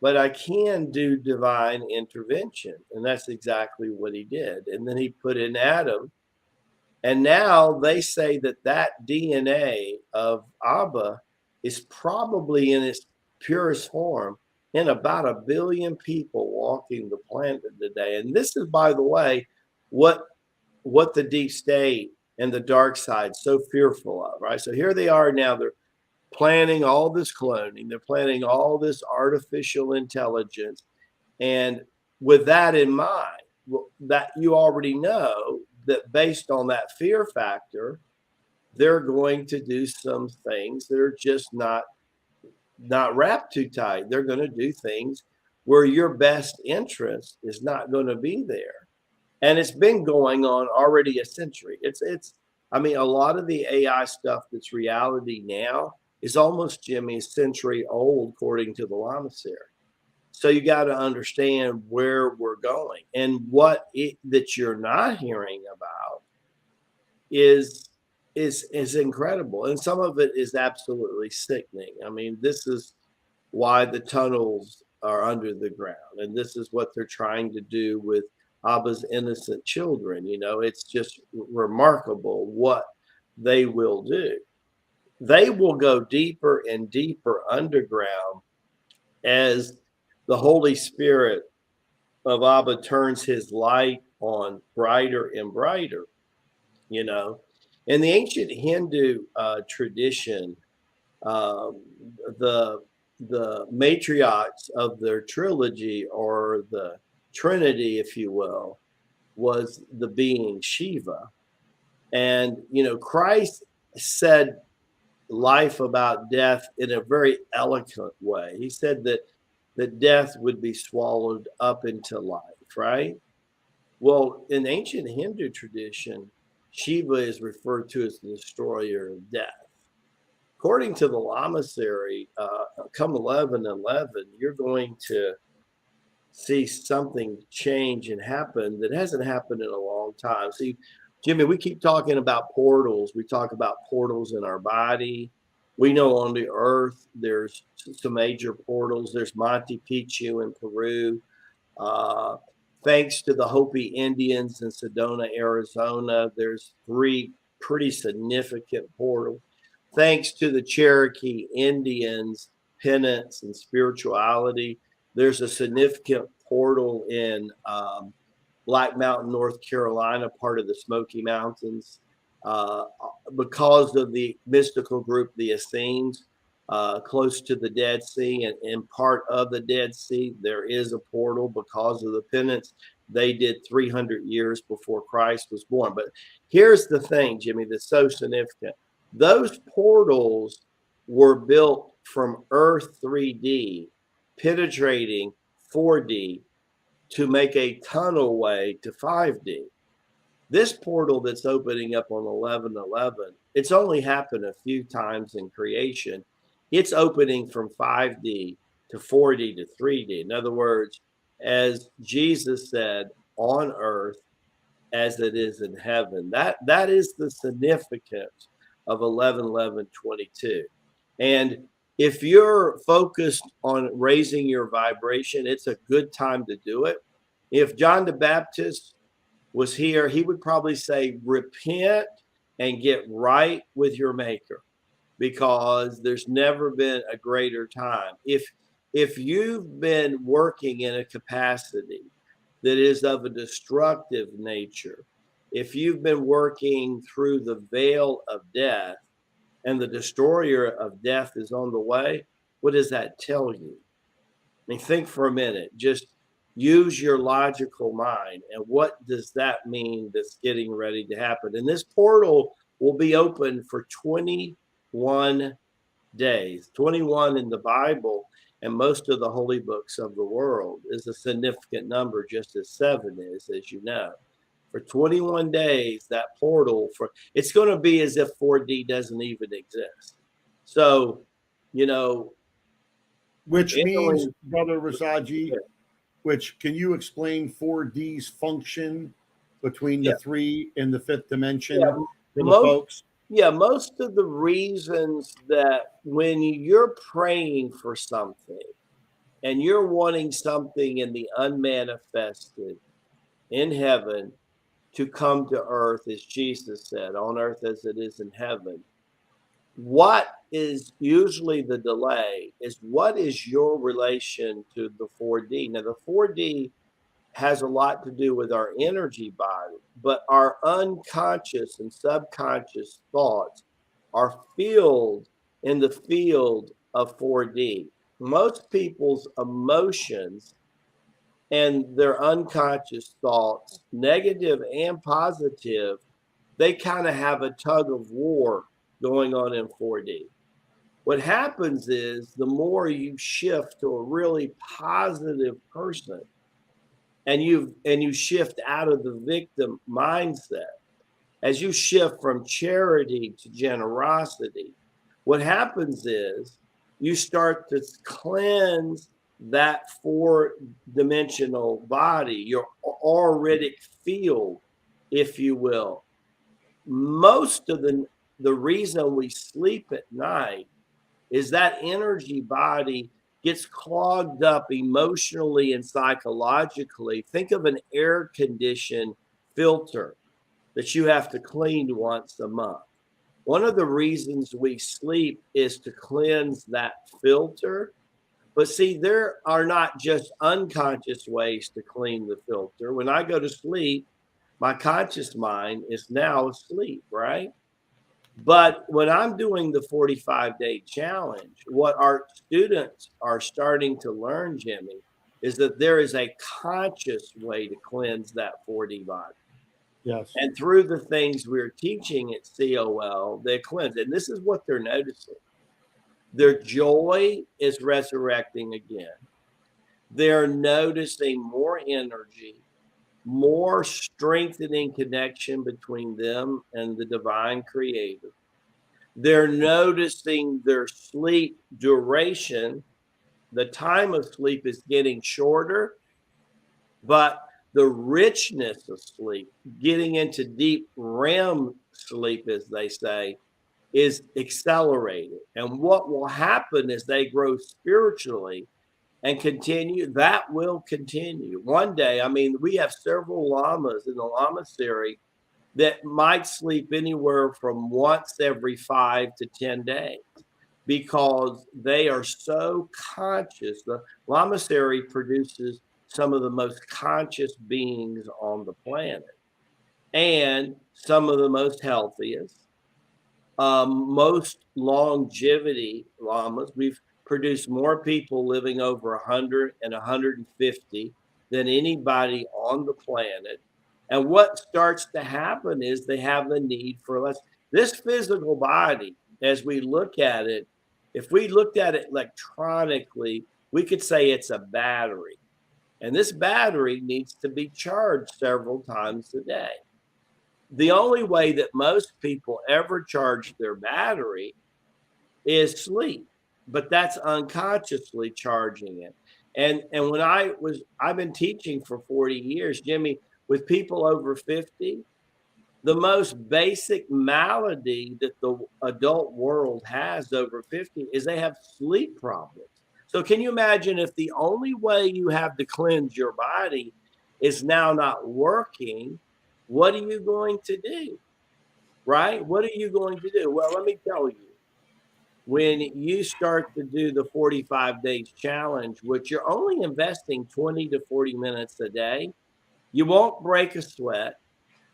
but I can do divine intervention. And that's exactly what he did. And then he put in Adam. And now they say that that DNA of Abba is probably in its purest form in about 1 billion people walking the planet today. And this is, by the way, what the deep state and the dark side so fearful of, right? So here they are now, they're planning all this cloning, they're planning all this artificial intelligence. And with that in mind, that you already know that based on that fear factor, they're going to do some things that are just not wrapped too tight. They're going to do things where your best interest is not going to be there. And it's been going on already a century. I mean, a lot of the AI stuff that's reality now is almost, Jimmie, a century old, according to the Lama series. So you got to understand where we're going, and that you're not hearing about is incredible, and some of it is absolutely sickening. I mean, this is why the tunnels are under the ground, and this is what they're trying to do with Abba's innocent children. You know, it's just remarkable what they will do. They will go deeper and deeper underground as the Holy Spirit of Abba turns his light on brighter and brighter. You know, in the ancient Hindu tradition, the matriarchs of their trilogy, or the Trinity, if you will, was the being Shiva. And, you know, Christ said life about death in a very eloquent way. He said that death would be swallowed up into life, right? Well, in ancient Hindu tradition, Shiva is referred to as the destroyer of death. According to the Lama series, come 11/11, you're going to see something change and happen that hasn't happened in a long time. See, Jimmie, we keep talking about portals. We talk about portals in our body. We know on the earth there's some major portals. There's Monte Picchu in Peru. Thanks to the Hopi Indians in Sedona, Arizona, there's 3 pretty significant portals. Thanks to the Cherokee Indians' penance and spirituality, there's a significant portal in Black Mountain, North Carolina, part of the Smoky Mountains. Because of the mystical group, the Essenes, close to the Dead Sea, and in part of the Dead Sea, there is a portal because of the penance they did 300 years before Christ was born. But here's the thing, Jimmie, that's so significant. Those portals were built from Earth 3D, penetrating 4D to make a tunnel way to 5D. This portal that's opening up on 11/11, it's only happened a few times in creation. It's opening from 5D to 4D to 3D. In other words, as Jesus said, on earth as it is in heaven. That is the significance of 11/11/22. And if you're focused on raising your vibration, it's a good time to do it. If John the Baptist was here, he would probably say, repent and get right with your maker, because there's never been a greater time. If you've been working in a capacity that is of a destructive nature, if you've been working through the veil of death and the destroyer of death is on the way, what does that tell you? I mean, think for a minute. Just use your logical mind. And what does that mean that's getting ready to happen? And this portal will be open for 21 days. 21 in the Bible and most of the holy books of the world is a significant number, just as 7 is, as you know. For 21 days, that portal, it's going to be as if 4D doesn't even exist. So, you know. Which means, Brother Rasaji, can you explain 4D's function between the 3 and the 5th dimension for the folks? Yeah, most of the reasons that when you're praying for something and you're wanting something in the unmanifested in heaven to come to earth, as Jesus said, on earth as it is in heaven, what is usually the delay is what is your relation to the 4D? Now, the 4D has a lot to do with our energy body, but our unconscious and subconscious thoughts are filled in the field of 4D. Most people's emotions and their unconscious thoughts, negative and positive, they kind of have a tug of war going on in 4D. What happens is the more you shift to a really positive person, and you shift out of the victim mindset, as you shift from charity to generosity, what happens is you start to cleanse that four-dimensional body, your auric field, if you will. Most of the reason we sleep at night is that energy body gets clogged up emotionally and psychologically. Think of an air conditioned filter that you have to clean once a month. One of the reasons we sleep is to cleanse that filter. But see, there are not just unconscious ways to clean the filter. When I go to sleep, my conscious mind is now asleep, right? But when I'm doing the 45-day challenge, what our students are starting to learn, Jimmie, is that there is a conscious way to cleanse that 4D body. Yes. And through the things we're teaching at COL, they cleanse. And this is what they're noticing. Their joy is resurrecting again. They're noticing more energy, more strengthening connection between them and the divine creator. They're noticing their sleep duration. The time of sleep is getting shorter, but the richness of sleep, getting into deep REM sleep, as they say, is accelerated. And what will happen as they grow spiritually and continue, that will continue. One day, I mean, we have several lamas in the Lama series that might sleep anywhere from once every 5 to 10 days because they are so conscious. The Lamasery produces some of the most conscious beings on the planet and some of the most healthiest, most longevity lamas. We've produced more people living over 100 and 150 than anybody on the planet. And what starts to happen is they have the need for less. This physical body, as we look at it, if we looked at it electronically, we could say it's a battery. And this battery needs to be charged several times a day. The only way that most people ever charge their battery is sleep, but that's unconsciously charging it. And when I've been teaching for 40 years, Jimmie, with people over 50, the most basic malady that the adult world has over 50 is they have sleep problems. So can you imagine if the only way you have to cleanse your body is now not working, what are you going to do? Right? What are you going to do? Well, let me tell you. When you start to do the 45 days challenge, which you're only investing 20 to 40 minutes a day, you won't break a sweat.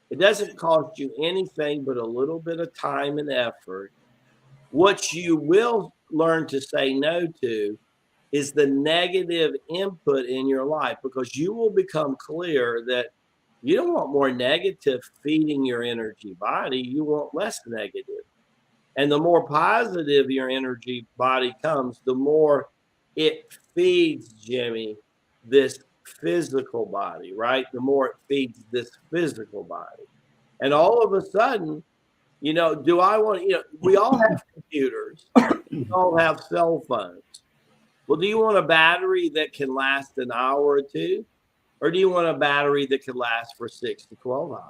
It doesn't cost you anything but a little bit of time and effort. What you will learn to say no to is the negative input in your life, because you will become clear that you don't want more negative feeding your energy body. You want less negative. And the more positive your energy body comes, the more it feeds, Jimmie, this physical body, right? The more it feeds this physical body. And all of a sudden, do I want, we all have computers, we all have cell phones. Well, do you want a battery that can last an hour or two? Or do you want a battery that can last for 6 to 12 hours?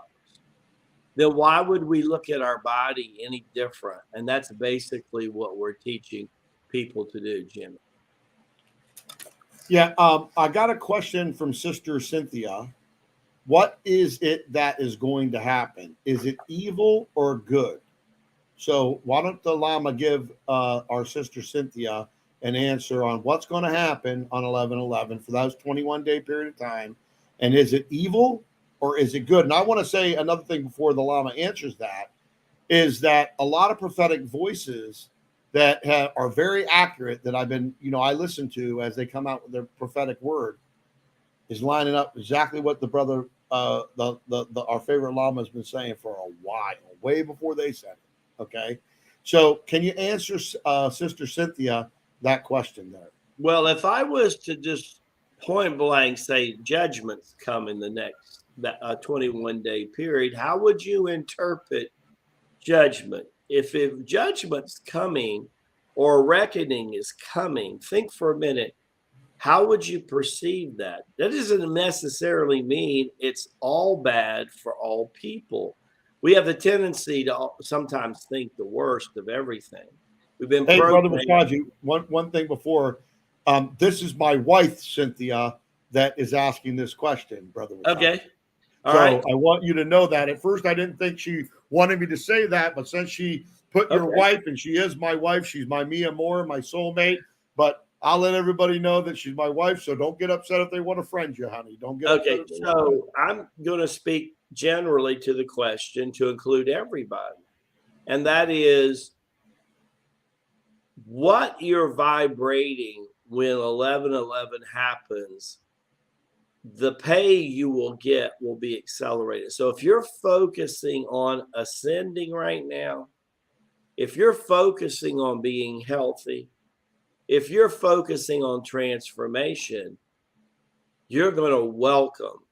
then why would we look at our body any different? And that's basically what we're teaching people to do, Jimmy. Yeah, I got a question from Sister Cynthia. What is it that is going to happen? Is it evil or good? So why don't the Lama give our Sister Cynthia an answer on what's going to happen on 11/11 for that 21-day period of time? And is it evil or is it good? And I want to say another thing before the Lama answers that is that a lot of prophetic voices that are very accurate that I've been, I listen to as they come out with their prophetic word is lining up exactly what the brother, our favorite Lama has been saying for a while, way before they said it. Okay. So can you answer Sister Cynthia that question there? Well, if I was to just point blank say judgments come in the next 21-day period, how would you interpret judgment? If judgment's coming or reckoning is coming, think for a minute. How would you perceive that? That doesn't necessarily mean it's all bad for all people. We have the tendency to sometimes think the worst of everything. We've been Hey, Brother programmed. Rasaji, one thing before. This is my wife, Cynthia, that is asking this question, Brother Rasaji. Okay. All so right. I want you to know that. At first, I didn't think she wanted me to say that, but since she put your wife, and she is my wife, she's my mi amor, my soulmate. But I'll let everybody know that she's my wife, so don't get upset if they want to friend you, honey. Don't get upset. Okay, so I'm going to speak generally to the question to include everybody, and that is what you're vibrating when 11/11 happens. The pay you will get will be accelerated. So if you're focusing on ascending right now, if you're focusing on being healthy, if you're focusing on transformation, you're going to welcome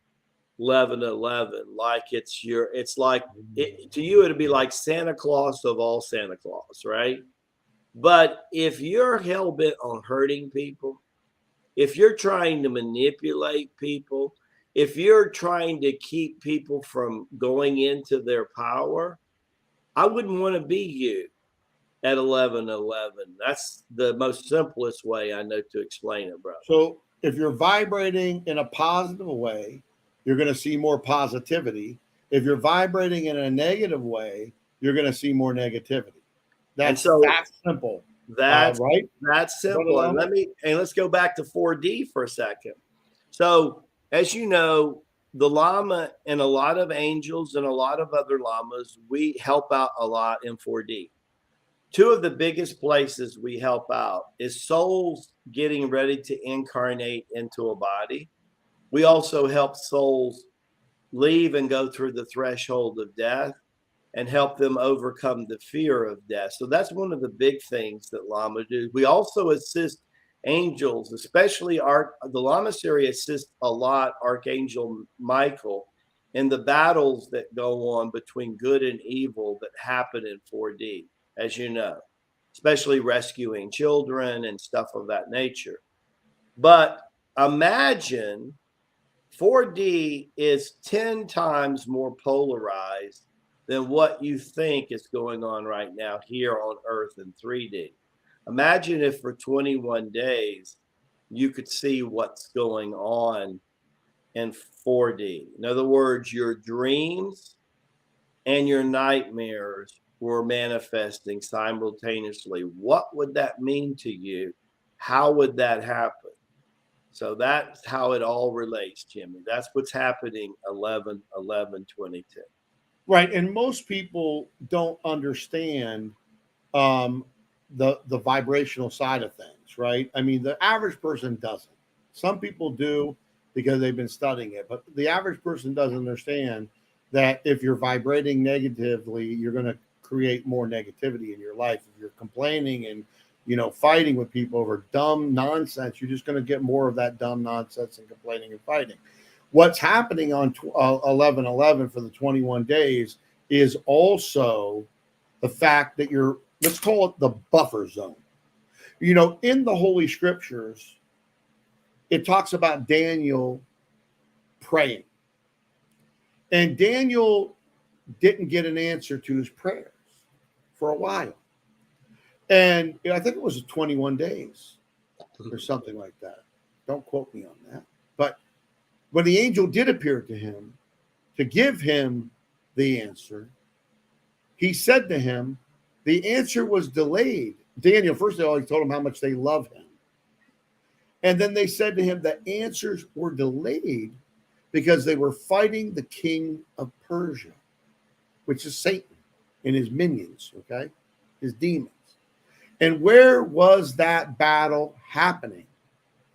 11/11 like to you it'd be like Santa Claus of all Santa Claus, right? But if you're hell-bent on hurting people, if you're trying to manipulate people, if you're trying to keep people from going into their power, I wouldn't want to be you at 11/11. That's the most simplest way I know to explain it, bro. So if you're vibrating in a positive way, you're going to see more positivity. If you're vibrating in a negative way, you're going to see more negativity. That's simple. That's right. That's simple. And let's go back to 4D for a second. So as you know, the Lama and a lot of angels and a lot of other Lamas, we help out a lot in 4D. Two of the biggest places we help out is souls getting ready to incarnate into a body. We also help souls leave and go through the threshold of death and help them overcome the fear of death. So that's one of the big things that Lama do. We also assist angels, especially the Lamasery assists a lot Archangel Michael in the battles that go on between good and evil that happen in 4D, as you know, especially rescuing children and stuff of that nature. But imagine 4D is 10 times more polarized than what you think is going on right now here on Earth in 3D. Imagine if for 21 days you could see what's going on in 4D. In other words, your dreams and your nightmares were manifesting simultaneously. What would that mean to you? How would that happen? So that's how it all relates, Jimmie. That's what's happening 11/11/22. Right, and most people don't understand the vibrational side of things, right? I mean, the average person doesn't. Some people do because they've been studying it, but the average person doesn't understand that if you're vibrating negatively, you're going to create more negativity in your life. If you're complaining and fighting with people over dumb nonsense, you're just going to get more of that dumb nonsense and complaining and fighting. What's happening on 11/11 for the 21 days is also the fact that let's call it the buffer zone. In the Holy Scriptures, it talks about Daniel praying. And Daniel didn't get an answer to his prayers for a while. And I think it was 21 days or something like that. Don't quote me on that. But when the angel did appear to him to give him the answer, he said to him, the answer was delayed. Daniel, first of all, he told him how much they love him. And then they said to him that answers were delayed because they were fighting the king of Persia, which is Satan and his minions, okay, his demons. And where was that battle happening?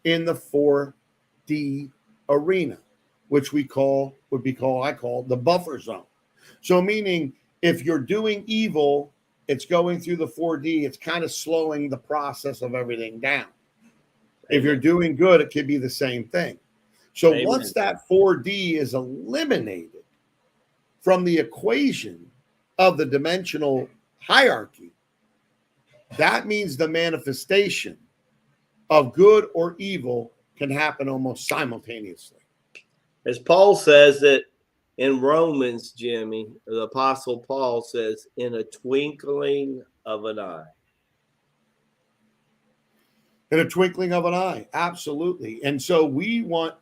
In the 4D arena, which I call the buffer zone. So meaning if you're doing evil, it's going through the 4D, it's kind of slowing the process of everything down. If you're doing good, it could be the same thing. So once that 4D is eliminated from the equation of the dimensional hierarchy, that means the manifestation of good or evil can happen almost simultaneously. As Paul says that in Romans, Jimmie, the Apostle Paul says, in a twinkling of an eye. In a twinkling of an eye, absolutely. And so we want,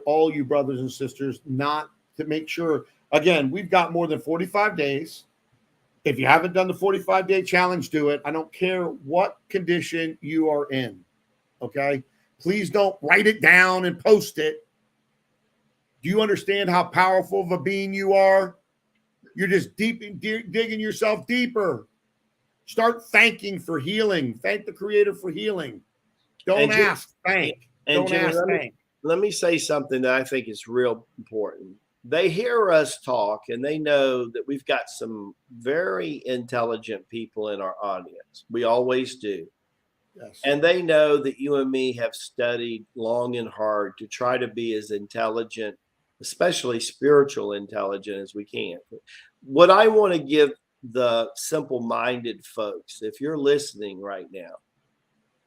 all you brothers and sisters, not to make sure, again, we've got more than 45 days. If you haven't done the 45-day challenge, do it. I don't care what condition you are in, okay? Please don't write it down and post it. Do you understand how powerful of a being you are? You're just digging yourself deeper. Start thanking for healing. Thank the Creator for healing. Don't ask, thank. And Jimmie, let me say something that I think is real important. They hear us talk and they know that we've got some very intelligent people in our audience. We always do. Yes. And they know that you and me have studied long and hard to try to be as intelligent, especially spiritual intelligent, as we can. What I want to give the simple-minded folks, if you're listening right now,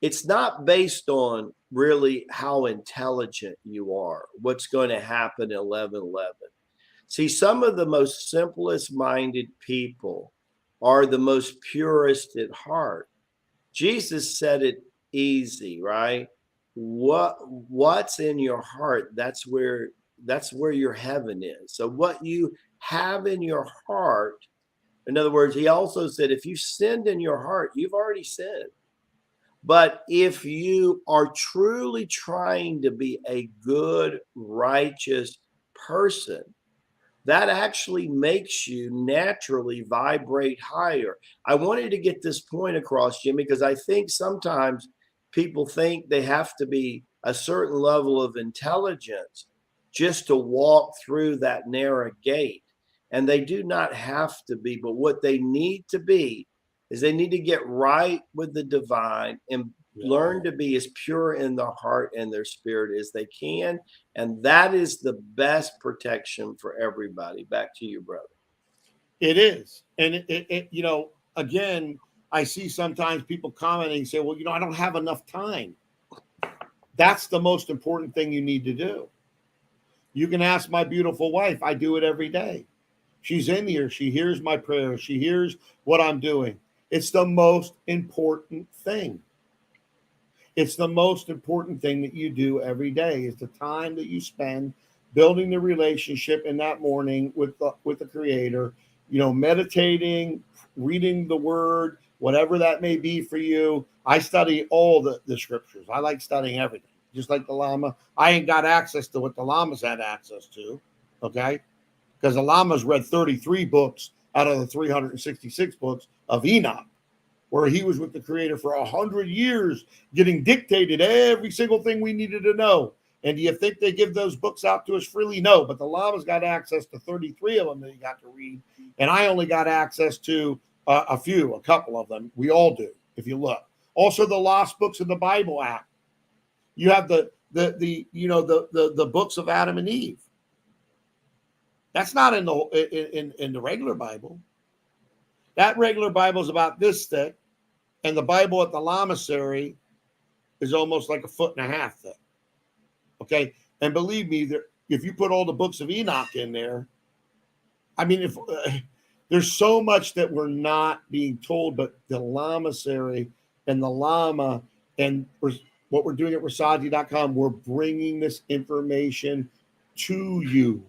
it's not based on really how intelligent you are, what's going to happen at 11:11. See, some of the most simplest minded people are the most purest at heart. Jesus said it easy, right? What's in your heart, that's where your heaven is. So what you have in your heart, in other words, he also said, if you sinned in your heart, you've already sinned. But if you are truly trying to be a good, righteous person, that actually makes you naturally vibrate higher. I wanted to get this point across, Jimmie, because I think sometimes people think they have to be a certain level of intelligence just to walk through that narrow gate. And they do not have to be, but what they need to be is they need to get right with the divine and learn to be as pure in their heart and their spirit as they can. And that is the best protection for everybody. Back to you, brother. It is. And it you know, again, I see sometimes people commenting and say, well, I don't have enough time. That's the most important thing you need to do. You can ask my beautiful wife. I do it every day. She's in here. She hears my prayers. She hears what I'm doing. It's the most important thing. It's the most important thing that you do every day is the time that you spend building the relationship in that morning with the Creator, meditating, reading the Word, whatever that may be for you. I study all the scriptures. I like studying everything, just like the Lama. I ain't got access to what the Lamas had access to, okay? Because the Lamas read 33 books out of the 366 books of Enoch, where he was with the Creator for 100 years, getting dictated every single thing we needed to know. And do you think they give those books out to us freely? No, but the Lamas got access to 33 of them that he got to read. And I only got access to a couple of them. We all do, if you look. Also, the Lost Books of the Bible app. You have the books of Adam and Eve. That's not in the regular Bible. That regular Bible is about this thick, and the Bible at the Lamasery is almost like 1.5 feet thick. Okay, and believe me, if you put all the books of Enoch in there, I mean, There's so much that we're not being told, but the Lamasery and the Lama and what we're doing at Rasaji.com, we're bringing this information to you.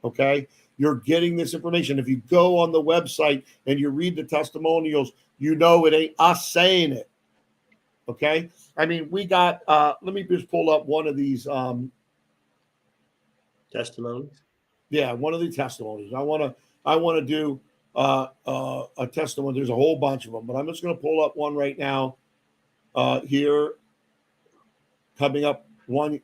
Okay? You're getting this information. If you go on the website and you read the testimonials, you know it ain't us saying it. Okay? I mean, we got, let me just pull up one of these testimonies. Yeah, one of the testimonies. I want to do a testimony. There's a whole bunch of them, but I'm just going to pull up one right now. Here, coming up 1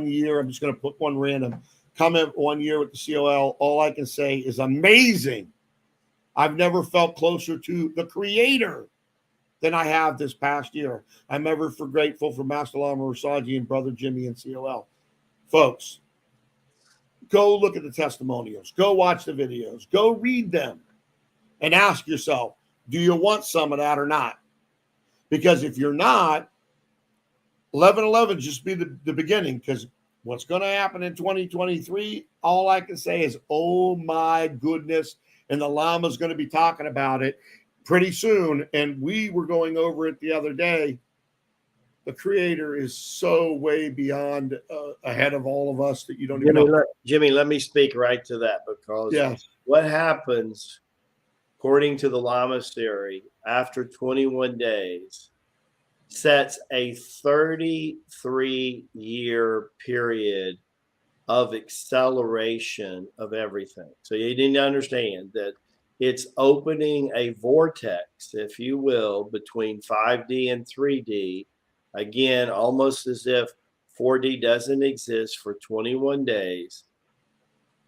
year. I'm just going to put one random. Coming up 1 year with the COL. All I can say is amazing. I've never felt closer to the Creator than I have this past year. I'm ever grateful for Master Lama, Rasaji, and Brother Jimmie and COL. Folks, go look at the testimonials. Go watch the videos. Go read them and ask yourself, do you want some of that or not? Because if you're not, 11/11 just be the beginning, because what's going to happen in 2023, all I can say is, oh my goodness. And the Lama's going to be talking about it pretty soon. And we were going over it the other day. The Creator is so way beyond ahead of all of us that you don't even know. Jimmie, let me speak right to that, because what happens, according to the Lamasery, after 21 days, sets a 33-year period of acceleration of everything. So you need to understand that it's opening a vortex, if you will, between 5D and 3D. Again, almost as if 4D doesn't exist for 21 days,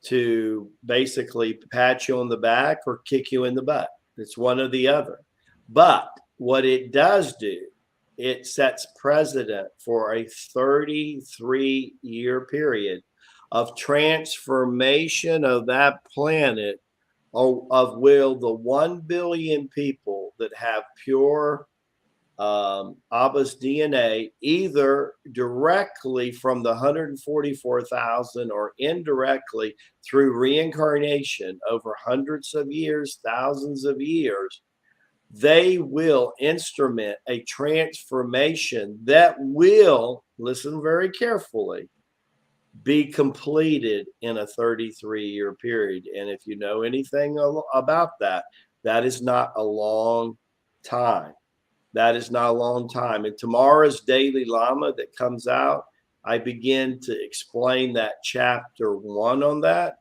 to basically pat you on the back or kick you in the butt. It's one or the other. But what it does do, it sets precedent for a 33-year period of transformation of that planet, of will the 1 billion people that have pure Abba's DNA, either directly from the 144,000 or indirectly through reincarnation over hundreds of years, thousands of years. They will instrument a transformation that will, listen very carefully, be completed in a 33-year period. And if you know anything about that, that is not a long time. That is not a long time. And tomorrow's Daily Lama that comes out, I begin to explain that chapter 1 on that.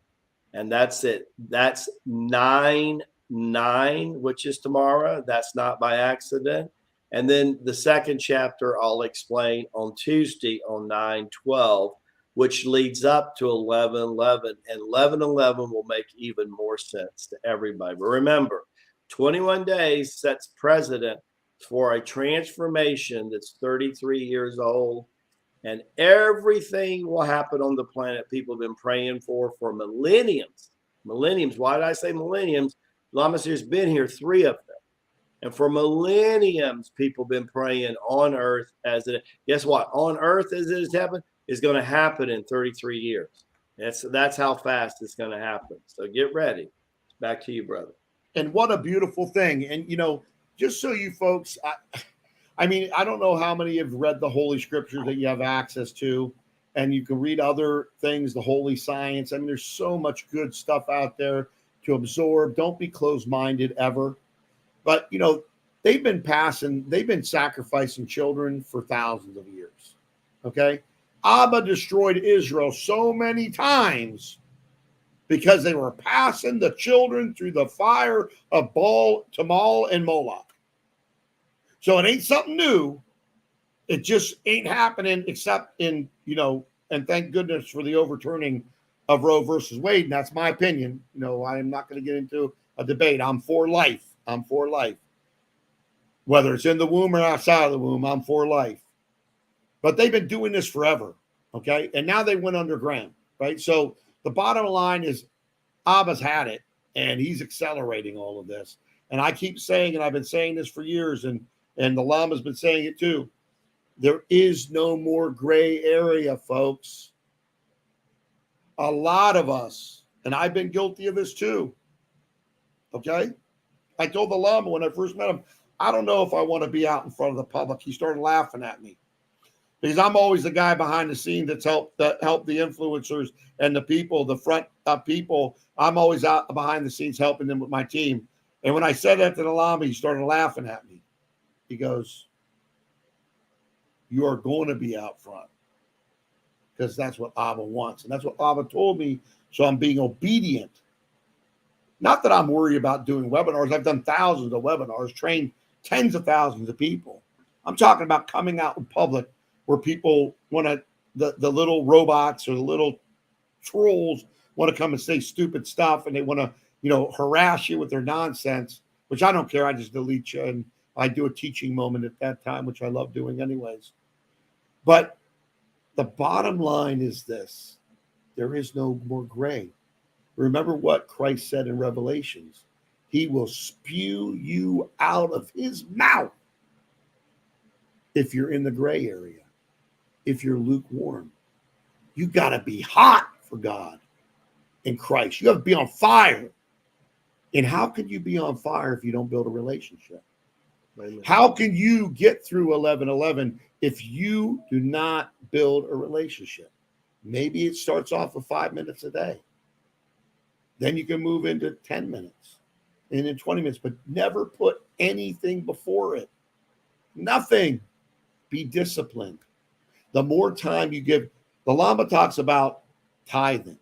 And that's it. That's 9/9, which is tomorrow. That's not by accident. And then the second chapter I'll explain on Tuesday on 9/12, which leads up to 11/11. And 11/11 will make even more sense to everybody. But remember, 21 days sets precedent for a transformation that's 33 years old. And everything will happen on the planet people have been praying for millenniums. Millenniums. Why did I say millenniums? Lamasery's been here 3 of them. And for millenniums, people have been praying on earth as it. Guess what? On earth as it has happened is going to happen in 33 years. That's how fast it's going to happen. So get ready. Back to you, brother. And what a beautiful thing. And, just so you folks, I mean, I don't know how many have read the Holy Scriptures that you have access to, and you can read other things, the Holy Science. I mean, there's so much good stuff out there to absorb. Don't be closed-minded ever. But, they've been sacrificing children for thousands of years. Okay? Abba destroyed Israel so many times because they were passing the children through the fire of Baal, Tamal, and Moloch. So it ain't something new. It just ain't happening except in, and thank goodness for the overturning of Roe versus Wade. And that's my opinion. I am not going to get into a debate. I'm for life. I'm for life. Whether it's in the womb or outside of the womb, I'm for life. But they've been doing this forever. Okay. And now they went underground. Right. So the bottom line is Abba's had it, and he's accelerating all of this. And I keep saying, and I've been saying this for years, and the Lama's been saying it too, there is no more gray area, folks. A lot of us, and I've been guilty of this too, Okay? I told the Lama when I first met him, I don't know if I want to be out in front of the public. He started laughing at me because I'm always the guy behind the scene that help the influencers and the people, the front people. I'm always out behind the scenes helping them with my team. And when I said that to the Lama, he started laughing at me. He goes, "You are going to be out front because that's what Abba wants, and that's what Abba told me. So I'm being obedient. Not that I'm worried about doing webinars. I've done thousands of webinars, trained tens of thousands of people. I'm talking about coming out in public where people want to, the little robots or the little trolls want to come and say stupid stuff, and they want to, harass you with their nonsense, which I don't care. I just delete you, and I do a teaching moment at that time, which I love doing anyways. But the bottom line is this: there is no more gray. Remember what Christ said in Revelations. He will spew you out of his mouth if you're in the gray area, if you're lukewarm. You got to be hot for God in Christ. You have to be on fire. And how can you be on fire if you don't build a relationship? Amen. How can you get through 11:11 if you do not build a relationship? Maybe it starts off with 5 minutes a day. Then you can move into 10 minutes and in 20 minutes, but never put anything before it. Nothing. Be disciplined. The more time you give, the Lama talks about tithing.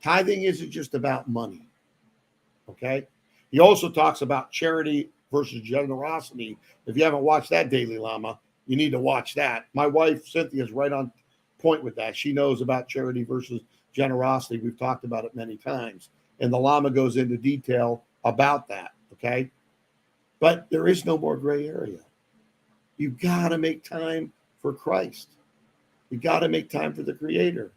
Tithing isn't just about money. Okay. He also talks about charity versus generosity. If you haven't watched that Daily Lama, you need to watch that. My wife, Cynthia, is right on point with that. She knows about charity versus generosity. We've talked about it many times. And the Lama goes into detail about that. Okay. But there is no more gray area. You got to make time for Christ. You got to make time for the Creator.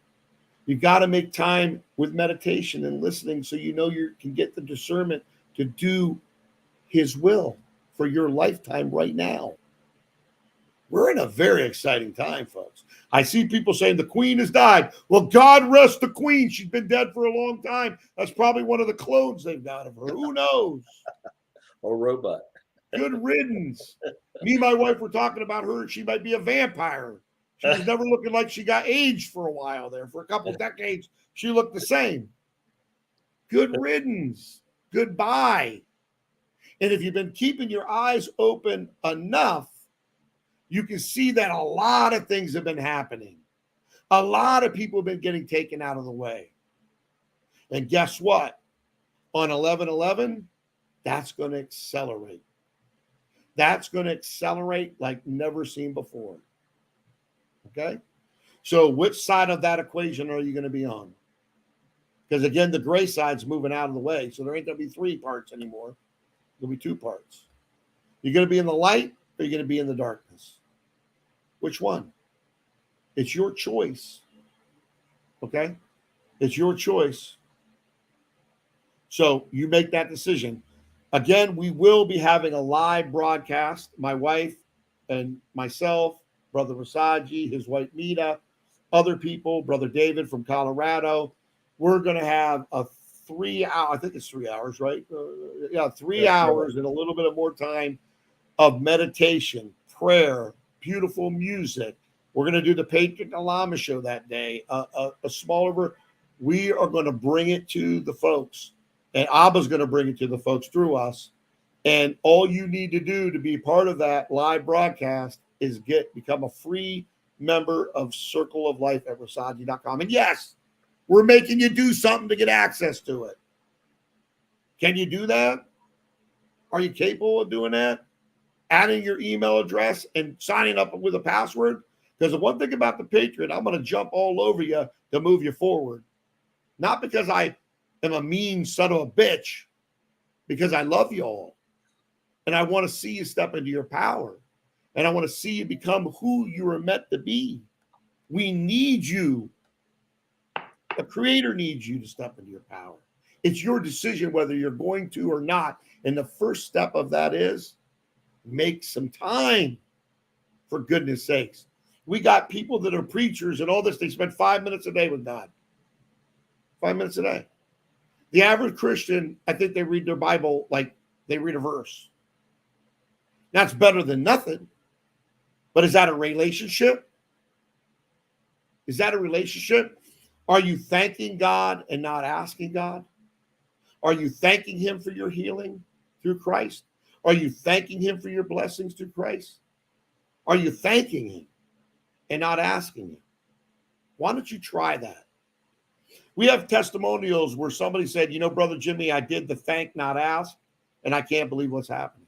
You got to make time with meditation and listening so you know you can get the discernment to do his will for your lifetime right now. We're in a very exciting time, folks. I see people saying the queen has died. Well, God rest the queen. She's been dead for a long time. That's probably one of the clones they've got of her. Who knows? Or robot. Good riddance. Me and my wife were talking about her. She might be a vampire. She was never looking like she got aged for a while there. For a couple of decades, she looked the same. Good riddance. Goodbye. And if you've been keeping your eyes open enough, you can see that a lot of things have been happening. A lot of people have been getting taken out of the way. And guess what? On 11/11, that's going to accelerate. That's going to accelerate like never seen before. Okay? So which side of that equation are you going to be on? Because again, the gray side's moving out of the way. So there ain't going to be 3 parts anymore. There'll be 2 parts. You're going to be in the light or you're going to be in the darkness? Which one? It's your choice. Okay? It's your choice. So you make that decision. Again, we will be having a live broadcast. My wife and myself, Brother Rasaji, his wife Mita, other people, Brother David from Colorado. We're going to have a 3-hour, I think it's 3 hours, right? 3 hours and a little bit of more time of meditation, prayer, beautiful music. We're going to do the Patriot and Lama show that day. A smaller, we are going to bring it to the folks. And Abba's going to bring it to the folks through us. And all you need to do to be part of that live broadcast is become a free member of Circle of Life at Rasaji.com. And yes, we're making you do something to get access to it. Can you do that? Are you capable of doing that? Adding your email address and signing up with a password? Because the one thing about the Patriot, I'm going to jump all over you to move you forward. Not because I am a mean son of a bitch, because I love you all. And I want to see you step into your power. And I want to see you become who you are meant to be. We need you. The Creator needs you to step into your power. It's your decision whether you're going to or not. And the first step of that is make some time, for goodness sakes. We got people that are preachers and all this. They spend 5 minutes a day with God. 5 minutes a day. The average Christian, I think they read their Bible like they read a verse. That's better than nothing. But is that a relationship? Is that a relationship? Are you thanking God and not asking God? Are you thanking him for your healing through Christ? Are you thanking him for your blessings through Christ? Are you thanking him and not asking him? Why don't you try that? We have testimonials where somebody said, you know, Brother Jimmie, I did the thank, not ask, and I can't believe what's happening.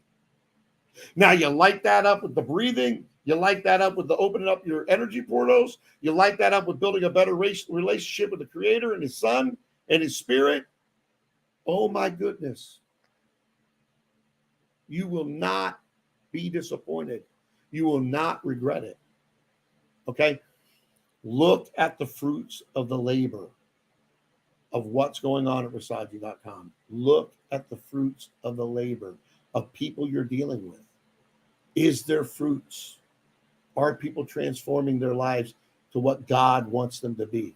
Now, you light that up with the breathing. You light that up with the opening up your energy portals. You light that up with building a better relationship with the Creator and his Son and his Spirit. Oh, my goodness. You will not be disappointed. You will not regret it. Okay? Look at the fruits of the labor of what's going on at Rasaji.com. Look at the fruits of the labor of people you're dealing with. Is there fruits? Are people transforming their lives to what God wants them to be?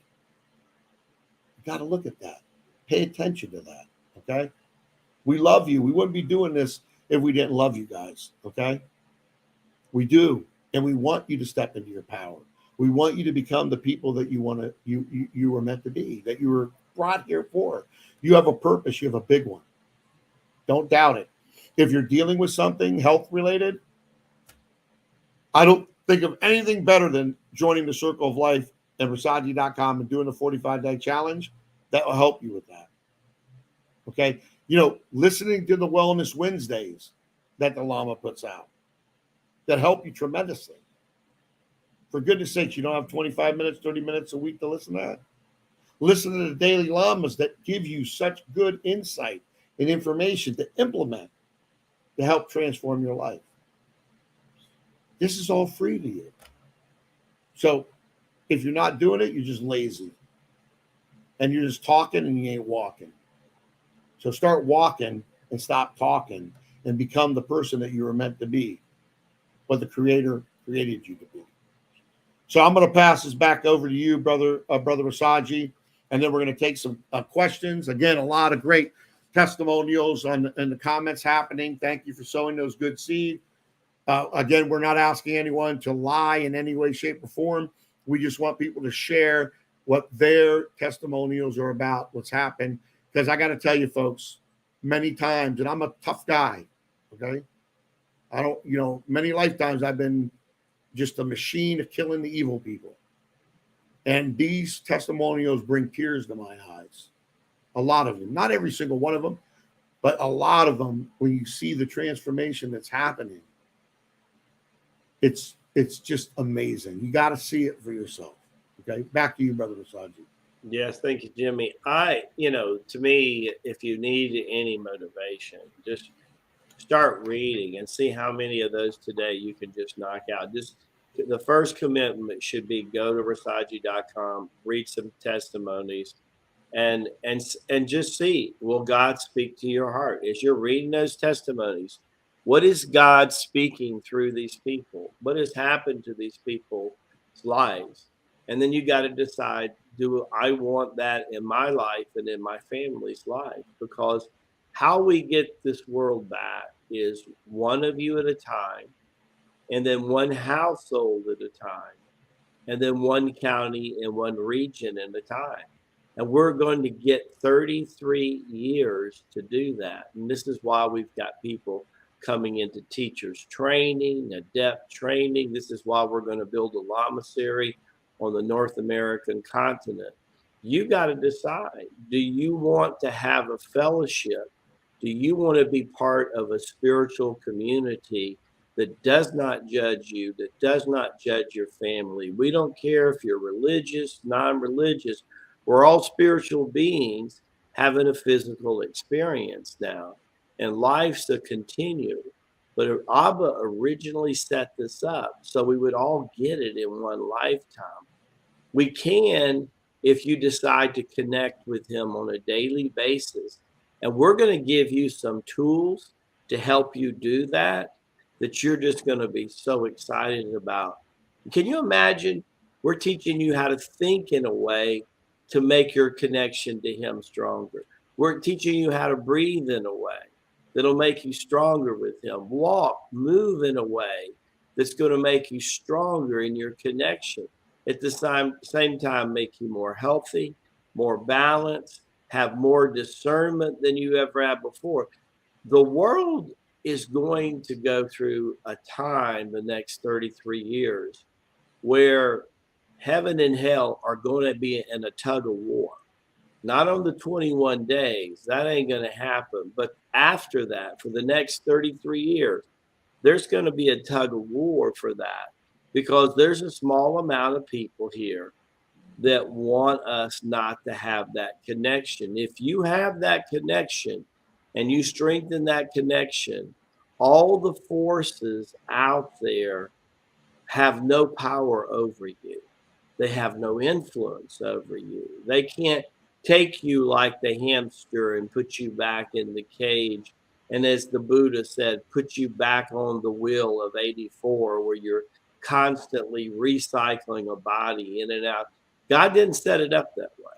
You got to look at that. Pay attention to that. Okay? We love you. We wouldn't be doing this if we didn't love you guys. Okay? We do. And we want you to step into your power. We want you to become the people that you were meant to be, that you were brought here for. You have a purpose. You have a big one. Don't doubt it. If you're dealing with something health related, I don't think of anything better than joining the Circle of Life and Rasaji.com and doing the 45-day challenge. That will help you with that. Okay. You know, listening to the Wellness Wednesdays that the Lama puts out that help you tremendously. For goodness sakes, you don't have 25 minutes, 30 minutes a week to listen to that. Listen to the daily Lamas that give you such good insight and information to implement to help transform your life. This is all free to you. So if you're not doing it, you're just lazy. And you're just talking and you ain't walking. So start walking and stop talking and become the person that you were meant to be, what the Creator created you to be. So I'm going to pass this back over to you, Brother Rasaji, and then we're going to take some questions. Again, a lot of great testimonials in the comments happening. Thank you for sowing those good seeds. Again, we're not asking anyone to lie in any way, shape, or form. We just want people to share what their testimonials are about, what's happened. Because I got to tell you, folks, many times, and I'm a tough guy, okay? I don't, many lifetimes I've been just a machine of killing the evil people. And these testimonials bring tears to my eyes. A lot of them. Not every single one of them, but a lot of them, when you see the transformation that's happening, it's just amazing. You got to see it for yourself. Okay? Back to you, Brother Rasaji. Yes, thank you, Jimmie. To me, if you need any motivation, just start reading and see how many of those today you can just knock out. Just the first commitment should be go to Rasaji.com, read some testimonies, and just see, will God speak to your heart as you're reading those testimonies? What is God speaking through these people? What has happened to these people's lives? And then you got to decide, do I want that in my life and in my family's life? Because how we get this world back is one of you at a time, and then one household at a time, and then one county and one region at a time. And we're going to get 33 years to do that. And this is why we've got people coming into teachers training, adept training. This is why we're going to build a Lama series on the North American continent. You got to decide, do you want to have a fellowship? Do you want to be part of a spiritual community that does not judge you, that does not judge your family? We don't care if you're religious, non-religious. We're all spiritual beings having a physical experience now. And life's to continue. But Abba originally set this up so we would all get it in one lifetime. We can, if you decide to connect with him on a daily basis. And we're going to give you some tools to help you do that you're just going to be so excited about. Can you imagine? We're teaching you how to think in a way to make your connection to him stronger. We're teaching you how to breathe in a way that'll make you stronger with him. Walk, move in a way that's going to make you stronger in your connection. At the same time, make you more healthy, more balanced, have more discernment than you ever had before. The world is going to go through a time the next 33 years where heaven and hell are going to be in a tug of war. Not on the 21 days, that ain't going to happen. But after that, for the next 33 years, there's going to be a tug of war for that, because there's a small amount of people here that want us not to have that connection. If you have that connection and you strengthen that connection, all the forces out there have no power over you. They have no influence over you. They can't take you like the hamster and put you back in the cage. And as the Buddha said, put you back on the wheel of 84, where you're constantly recycling a body in and out. God didn't set it up that way.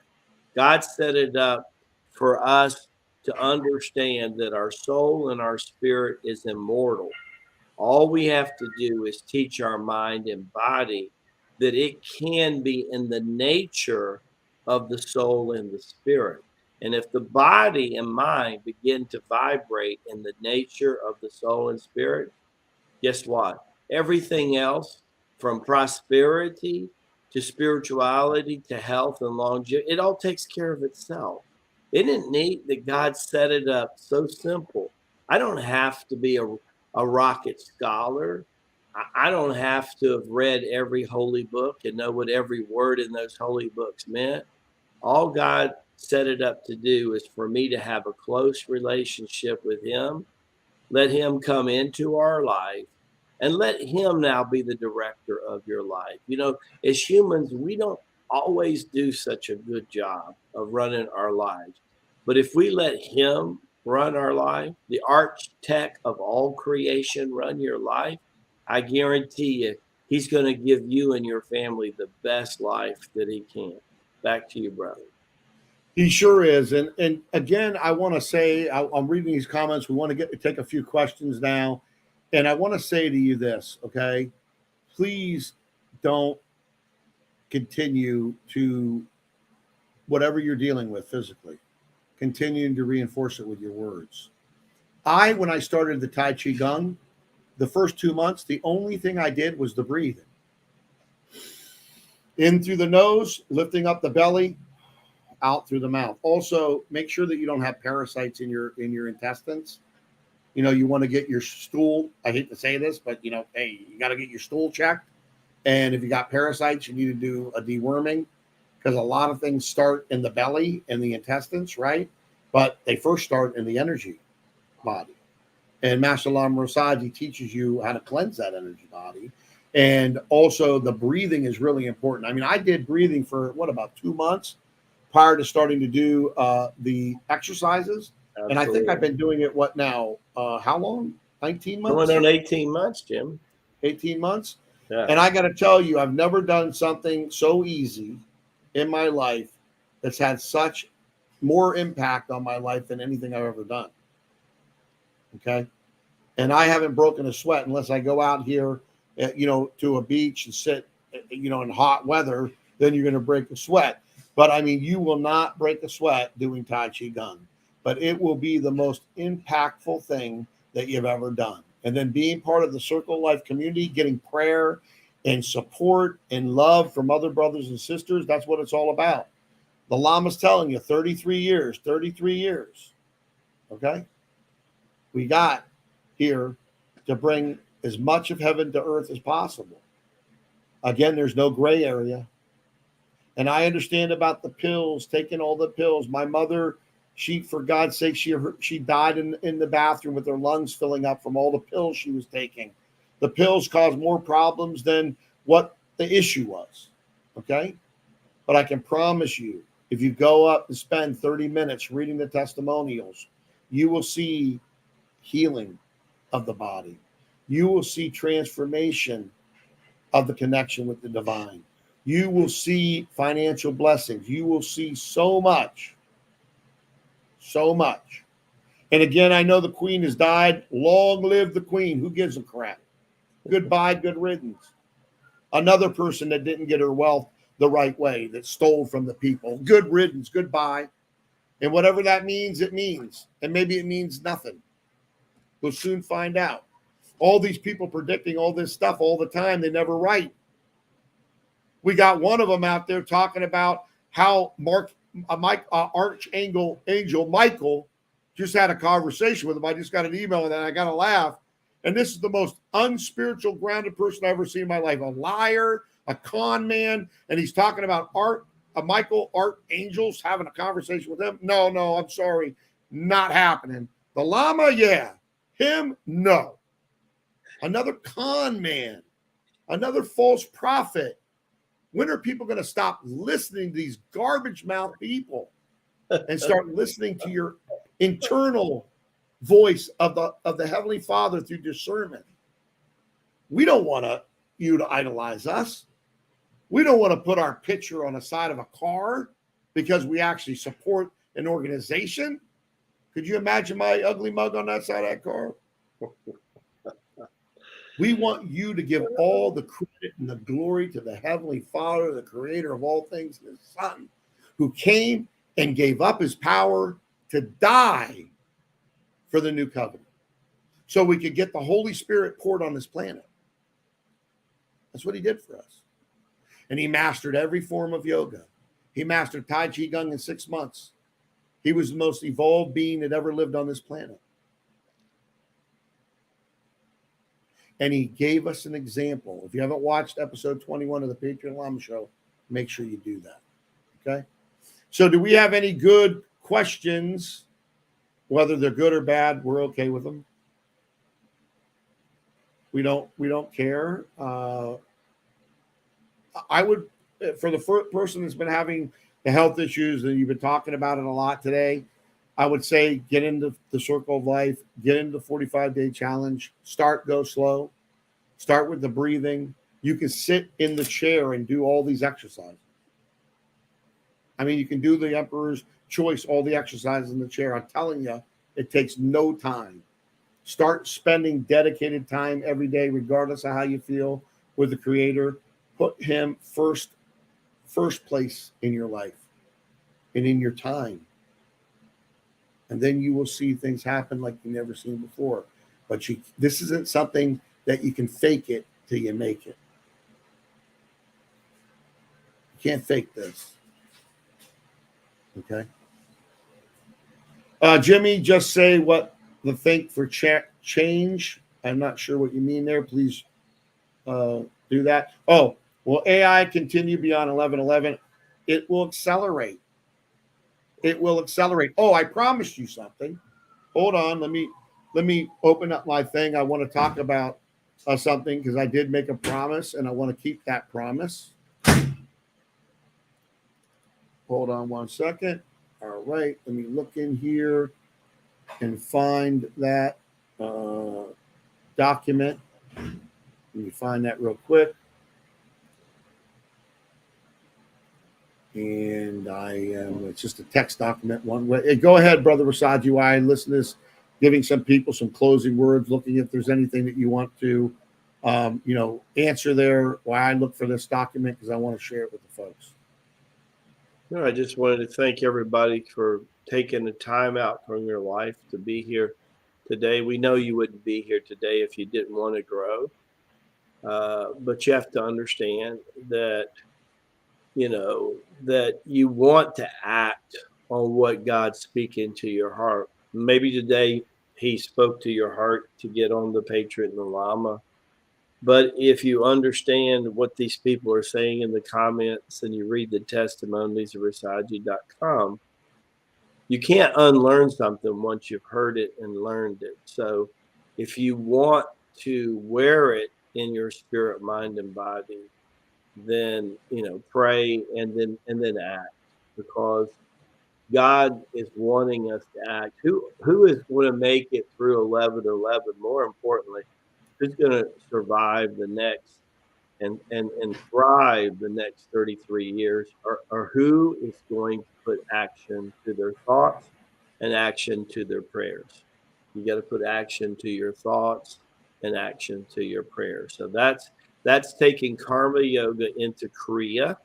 God set it up for us to understand that our soul and our spirit is immortal. All we have to do is teach our mind and body that it can be in the nature of the soul and the spirit. And if the body and mind begin to vibrate in the nature of the soul and spirit, guess what? Everything else, from prosperity to spirituality to health and longevity, it all takes care of itself. Isn't it neat that God set it up so simple? I don't have to be a rocket scholar. I don't have to have read every holy book and know what every word in those holy books meant. All God set it up to do is for me to have a close relationship with him, let him come into our life, and let him now be the director of your life. You know, as humans, we don't always do such a good job of running our lives. But if we let him run our life, the architect of all creation run your life, I guarantee you, he's going to give you and your family the best life that he can. Back to you, brother. He sure is. And again, I want to say, I'm reading these comments. We want to take a few questions now. And I want to say to you this, okay? Please don't continue to, whatever you're dealing with physically, continuing to reinforce it with your words. When I started the Tai Chi Gung, the first 2 months, the only thing I did was the breathing. In through the nose, lifting up the belly, out through the mouth. Also, make sure that you don't have parasites in your intestines. You know, you want to get your stool. I hate to say this, but hey, you got to get your stool checked. And if you got parasites, you need to do a deworming, because a lot of things start in the belly and the intestines, right? But they first start in the energy body. And Master Lama Rasaji teaches you how to cleanse that energy body. And also the breathing is really important. I mean, I did breathing for about 2 months prior to starting to do the exercises. Absolutely. And I think I've been doing it, how long? 19 months? Going on 18 months, Jim. 18 months? Yeah. And I got to tell you, I've never done something so easy in my life that's had such more impact on my life than anything I've ever done. Okay? And I haven't broken a sweat unless I go out here, to a beach and sit, in hot weather, then you're going to break a sweat. But I mean, you will not break a sweat doing Tai Chi Gung, but it will be the most impactful thing that you've ever done. And then being part of the Circle of Life community, getting prayer and support and love from other brothers and sisters, that's what it's all about. The Lama's telling you 33 years. Okay? We got here to bring as much of heaven to earth as possible. Again, there's no gray area. And I understand about the pills, taking all the pills. My mother, for God's sake, she died in the bathroom with her lungs filling up from all the pills she was taking. The pills caused more problems than what the issue was. Okay? But I can promise you, if you go up and spend 30 minutes reading the testimonials, you will see healing of the body. You will see transformation of the connection with the divine. You will see financial blessings. You will see so much So much. And again, I know the queen has died. Long live the queen. Who gives a crap? Goodbye, good riddance. Another person that didn't get her wealth the right way, that stole from the people. Good riddance, goodbye. And whatever that means, it means. And maybe it means nothing. We'll soon find out. All these people predicting all this stuff all the time, they never write. We got one of them out there talking about how Archangel Michael just had a conversation with him. I just got an email and I got to laugh. And this is the most unspiritual, grounded person I've ever seen in my life. A liar, a con man. And he's talking about Michael Archangels having a conversation with him. No, I'm sorry. Not happening. The Lama, yeah. Him, no. Another con man. Another false prophet. When are people going to stop listening to these garbage mouth people and start listening to your internal voice of the Heavenly Father through discernment? We don't want you to idolize us. We don't want to put our picture on the side of a car because we actually support an organization. Could you imagine my ugly mug on that side of that car? We want you to give all the credit and the glory to the Heavenly Father, the creator of all things, his Son, who came and gave up his power to die for the new covenant so we could get the Holy Spirit poured on this planet. That's what he did for us. And he mastered every form of yoga. He mastered Tai Chi Gung in 6 months. He was the most evolved being that ever lived on this planet. And he gave us an example. If you haven't watched episode 21 of the Patriot and Lama show, make sure you do that. Okay? So do we have any good questions? Whether they're good or bad, we're okay with them. We don't care. I would, for the first person that's been having the health issues, and you've been talking about it a lot today, I would say get into the circle of life, get into the 45-day challenge, go slow, start with the breathing. You can sit in the chair and do all these exercises. I mean, you can do the Emperor's Choice, all the exercises in the chair. I'm telling you, it takes no time. Start spending dedicated time every day, regardless of how you feel, with the Creator. Put him first place in your life and in your time. And then you will see things happen like you've never seen before. But this isn't something that you can fake it till you make it. You can't fake this. Okay? Jimmie, just say what the think for change. I'm not sure what you mean there. Please do that. Oh, will AI continue beyond 11:11? It will accelerate. It will accelerate. Oh, I promised you something. Hold on. Let me open up my thing. I want to talk about something because I did make a promise and I want to keep that promise. Hold on one second. All right. Let me look in here and find that document. Let me find that real quick. And it's just a text document one way. Hey, go ahead, Brother Rasaji, while I listen to this, giving some people some closing words, looking if there's anything that you want to, answer there while I look for this document because I want to share it with the folks. No, I just wanted to thank everybody for taking the time out from your life to be here today. We know you wouldn't be here today if you didn't want to grow. But you have to understand that that you want to act on what God's speaking to your heart. Maybe today he spoke to your heart to get on the Patriot and the Lama. But if you understand what these people are saying in the comments and you read the testimonies of Rasaji.com, you can't unlearn something once you've heard it and learned it. So if you want to wear it in your spirit, mind, and body, then pray and then act, because God is wanting us to act. Who is going to make it through 11:11? More importantly, who's going to survive the next and thrive the next 33 years, or who is going to put action to their thoughts and action to their prayers. You got to put action to your thoughts and action to your prayers. So that's taking karma yoga into Kriya.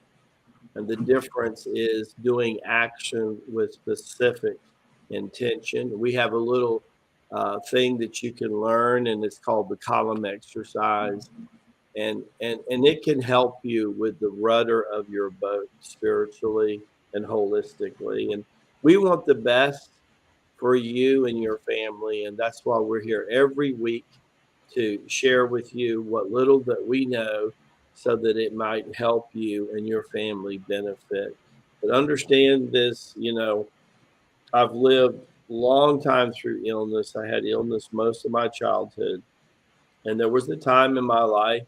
And the difference is doing action with specific intention. We have a little thing that you can learn, and it's called the column exercise. And it can help you with the rudder of your boat spiritually and holistically. And we want the best for you and your family. And that's why we're here every week to share with you what little that we know so that it might help you and your family benefit. But understand this, I've lived long time through illness. I had illness most of my childhood. And there was a time in my life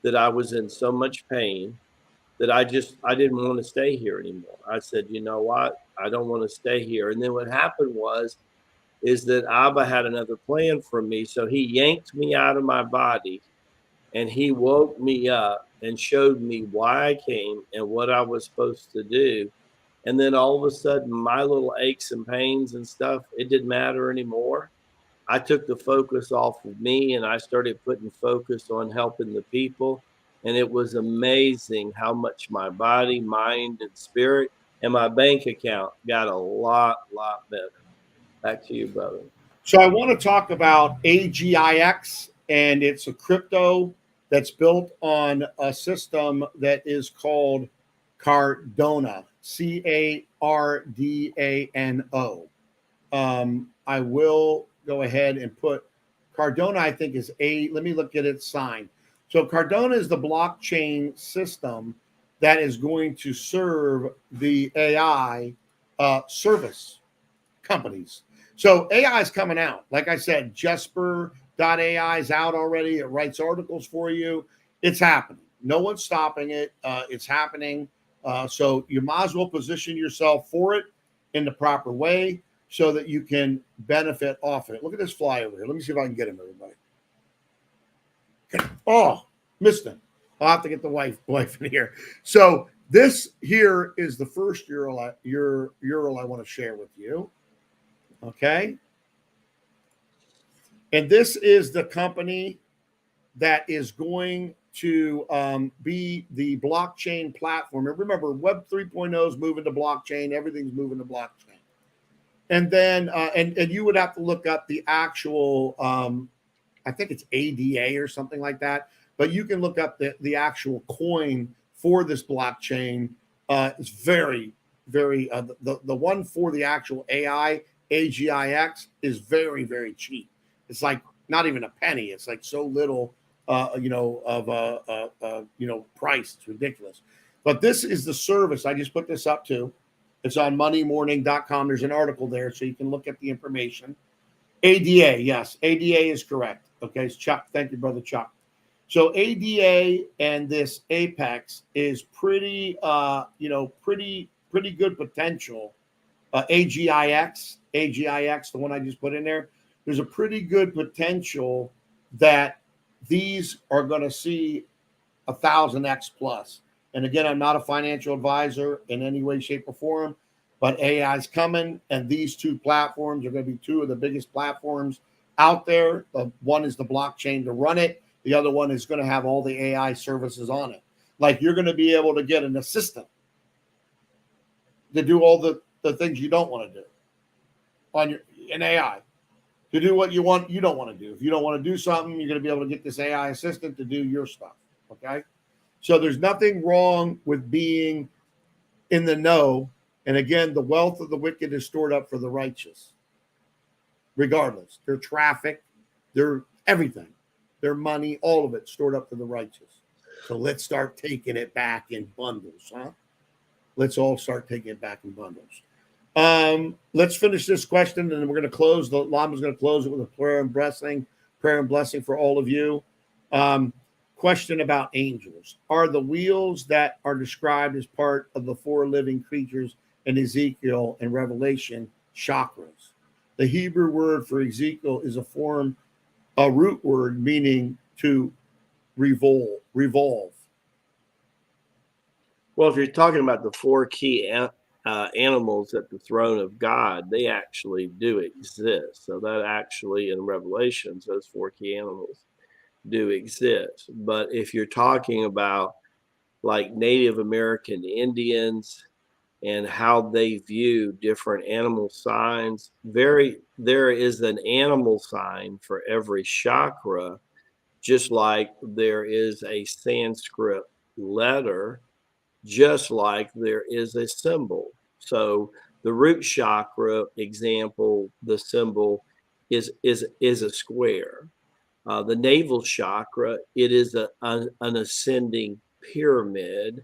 that I was in so much pain that I didn't want to stay here anymore. I said, you know what? I don't want to stay here. And then what happened is that Abba had another plan for me. So he yanked me out of my body and he woke me up and showed me why I came and what I was supposed to do. And then all of a sudden, my little aches and pains and stuff, it didn't matter anymore. I took the focus off of me and I started putting focus on helping the people. And it was amazing how much my body, mind, and spirit and my bank account got a lot better. Back to you, brother. So I want to talk about AGIX, and it's a crypto that's built on a system that is called Cardano, Cardano. I will go ahead and put Cardano, I think is let me look at its sign. So Cardano is the blockchain system that is going to serve the AI service companies. So AI is coming out. Like I said, Jesper.ai is out already. It writes articles for you. It's happening. No one's stopping it. It's happening. So you might as well position yourself for it in the proper way so that you can benefit off of it. Look at this fly over here. Let me see if I can get him, everybody. Okay. Oh, missed him. I'll have to get the wife in here. So this here is the first URL I want to share with you. Okay. And this is the company that is going to be the blockchain platform. And remember, Web 3.0 is moving to blockchain. Everything's moving to blockchain. And then, and you would have to look up the actual, I think it's ADA or something like that. But you can look up the actual coin for this blockchain. It's very, very, the one for the actual AI, AGIX, is very, very cheap. It's like not even a penny. It's like so little, price. It's ridiculous. But this is the service. I just put this up too. It's on moneymorning.com. There's an article there, so you can look at the information. ADA, yes, ADA is correct. Okay, it's Chuck. Thank you, brother Chuck. So ADA and this Apex is pretty good potential. AGIX, the one I just put in there, there's a pretty good potential that these are going to see 1,000x plus. And again, I'm not a financial advisor in any way, shape, or form, but AI is coming, and these two platforms are going to be two of the biggest platforms out there. One is the blockchain to run it. The other one is going to have all the AI services on it. Like you're going to be able to get an assistant to do all the things you don't want to do in AI, to do what you don't want to do. If you don't want to do something, you're going to be able to get this AI assistant to do your stuff. Okay. So there's nothing wrong with being in the know. And again, the wealth of the wicked is stored up for the righteous. Regardless, their traffic, their everything, their money, all of it stored up for the righteous. So let's start taking it back in bundles, huh? Let's all start taking it back in bundles. Let's finish this question, and then we're going to close. The Lama's going to close it with a prayer and blessing for all of you. Question about angels. Are the wheels that are described as part of the four living creatures in Ezekiel and Revelation chakras? The Hebrew word for Ezekiel is a root word meaning to revolve. Well, if you're talking about the four key animals at the throne of God, they actually do exist. So that actually in Revelations, those 4 key animals do exist. But if you're talking about like Native American Indians and how they view different animal signs, there is an animal sign for every chakra, just like there is a Sanskrit letter, just like there is a symbol. So the root chakra example, the symbol is a square. The navel chakra, it is an ascending pyramid.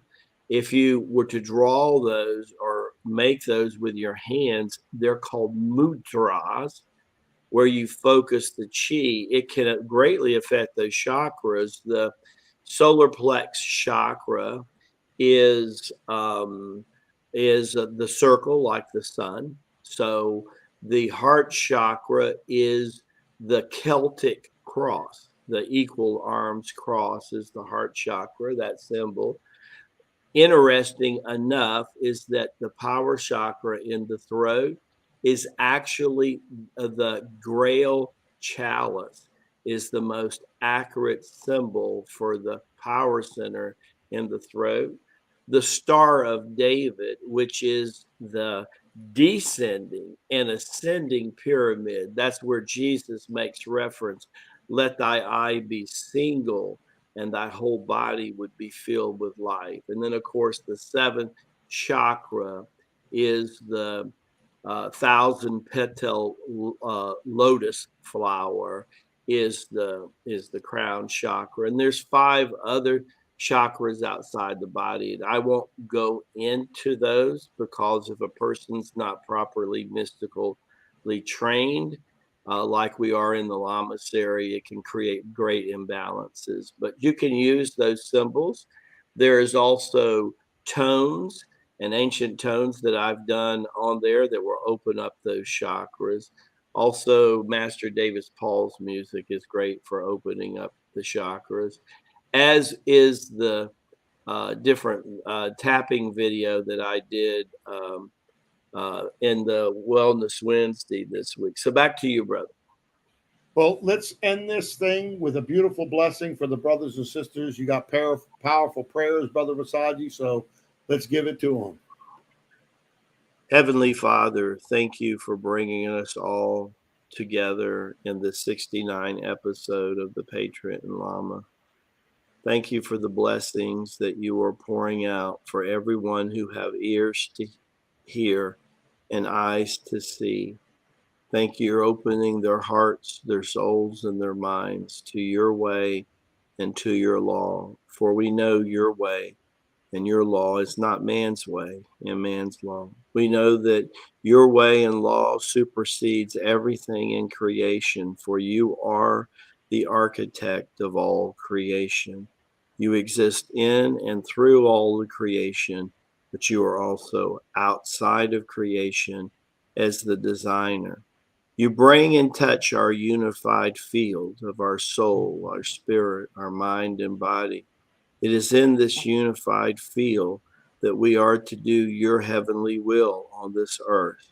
If you were to draw those or make those with your hands, they're called mudras, where you focus the chi. It can greatly affect those chakras. The solar plex chakra is the circle like the sun. So the heart chakra is the Celtic cross. The equal arms cross is the heart chakra, that symbol. Interesting enough is that the power chakra in the throat is actually the Grail chalice, is the most accurate symbol for the power center in the throat. The Star of David, which is the descending and ascending pyramid, that's where Jesus makes reference. Let thy eye be single and thy whole body would be filled with life. And then, of course, the 7th chakra is the 1,000 petal lotus flower, is the crown chakra. And there's 5 other chakras outside the body. And I won't go into those because if a person's not properly mystically trained, like we are in the Lamasery, it can create great imbalances. But you can use those symbols. There is also tones and ancient tones that I've done on there that will open up those chakras. Also, Master Davis Paul's music is great for opening up the chakras, as is the different tapping video that I did in the Wellness Wednesday this week. So back to you, brother. Well, let's end this thing with a beautiful blessing for the brothers and sisters. You got powerful prayers, Brother Rasaji, so let's give it to them. Heavenly Father, thank you for bringing us all together in the 69 episode of the Patriot and Lama. Thank you for the blessings that you are pouring out for everyone who have ears to hear and eyes to see. Thank you for opening their hearts, their souls, and their minds to your way and to your law. For we know your way and your law is not man's way and man's law. We know that your way and law supersedes everything in creation, for you are the architect of all creation. You exist in and through all the creation, but you are also outside of creation as the designer. You bring and touch our unified field of our soul, our spirit, our mind, and body. It is in this unified field that we are to do your heavenly will on this earth.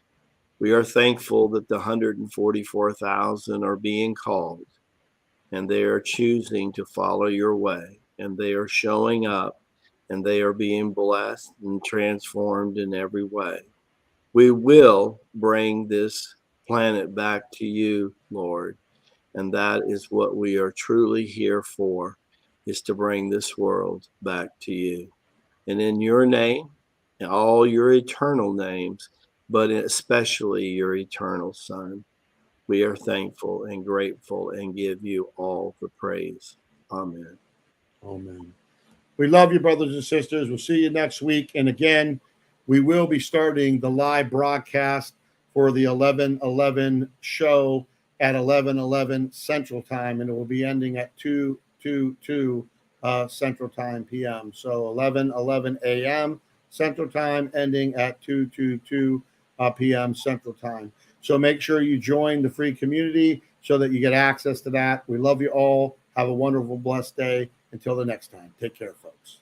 We are thankful that the 144,000 are being called, and they are choosing to follow your way, and they are showing up, and they are being blessed and transformed in every way. We will bring this planet back to you, Lord, and that is what we are truly here for, is to bring this world back to you. And in your name, and all your eternal names, but especially your eternal Son, we are thankful and grateful and give you all the praise. Amen. Amen. We love you, brothers and sisters. We'll see you next week. And again, we will be starting the live broadcast for the 11:11 show at 11:11 Central Time, and it will be ending at 2:22 Central Time p.m. So 11:11 a.m. Central Time, ending at 2:22 p.m. Central Time. So make sure you join the free community so that you get access to that. We love you all. Have a wonderful, blessed day. Until the next time, take care, folks.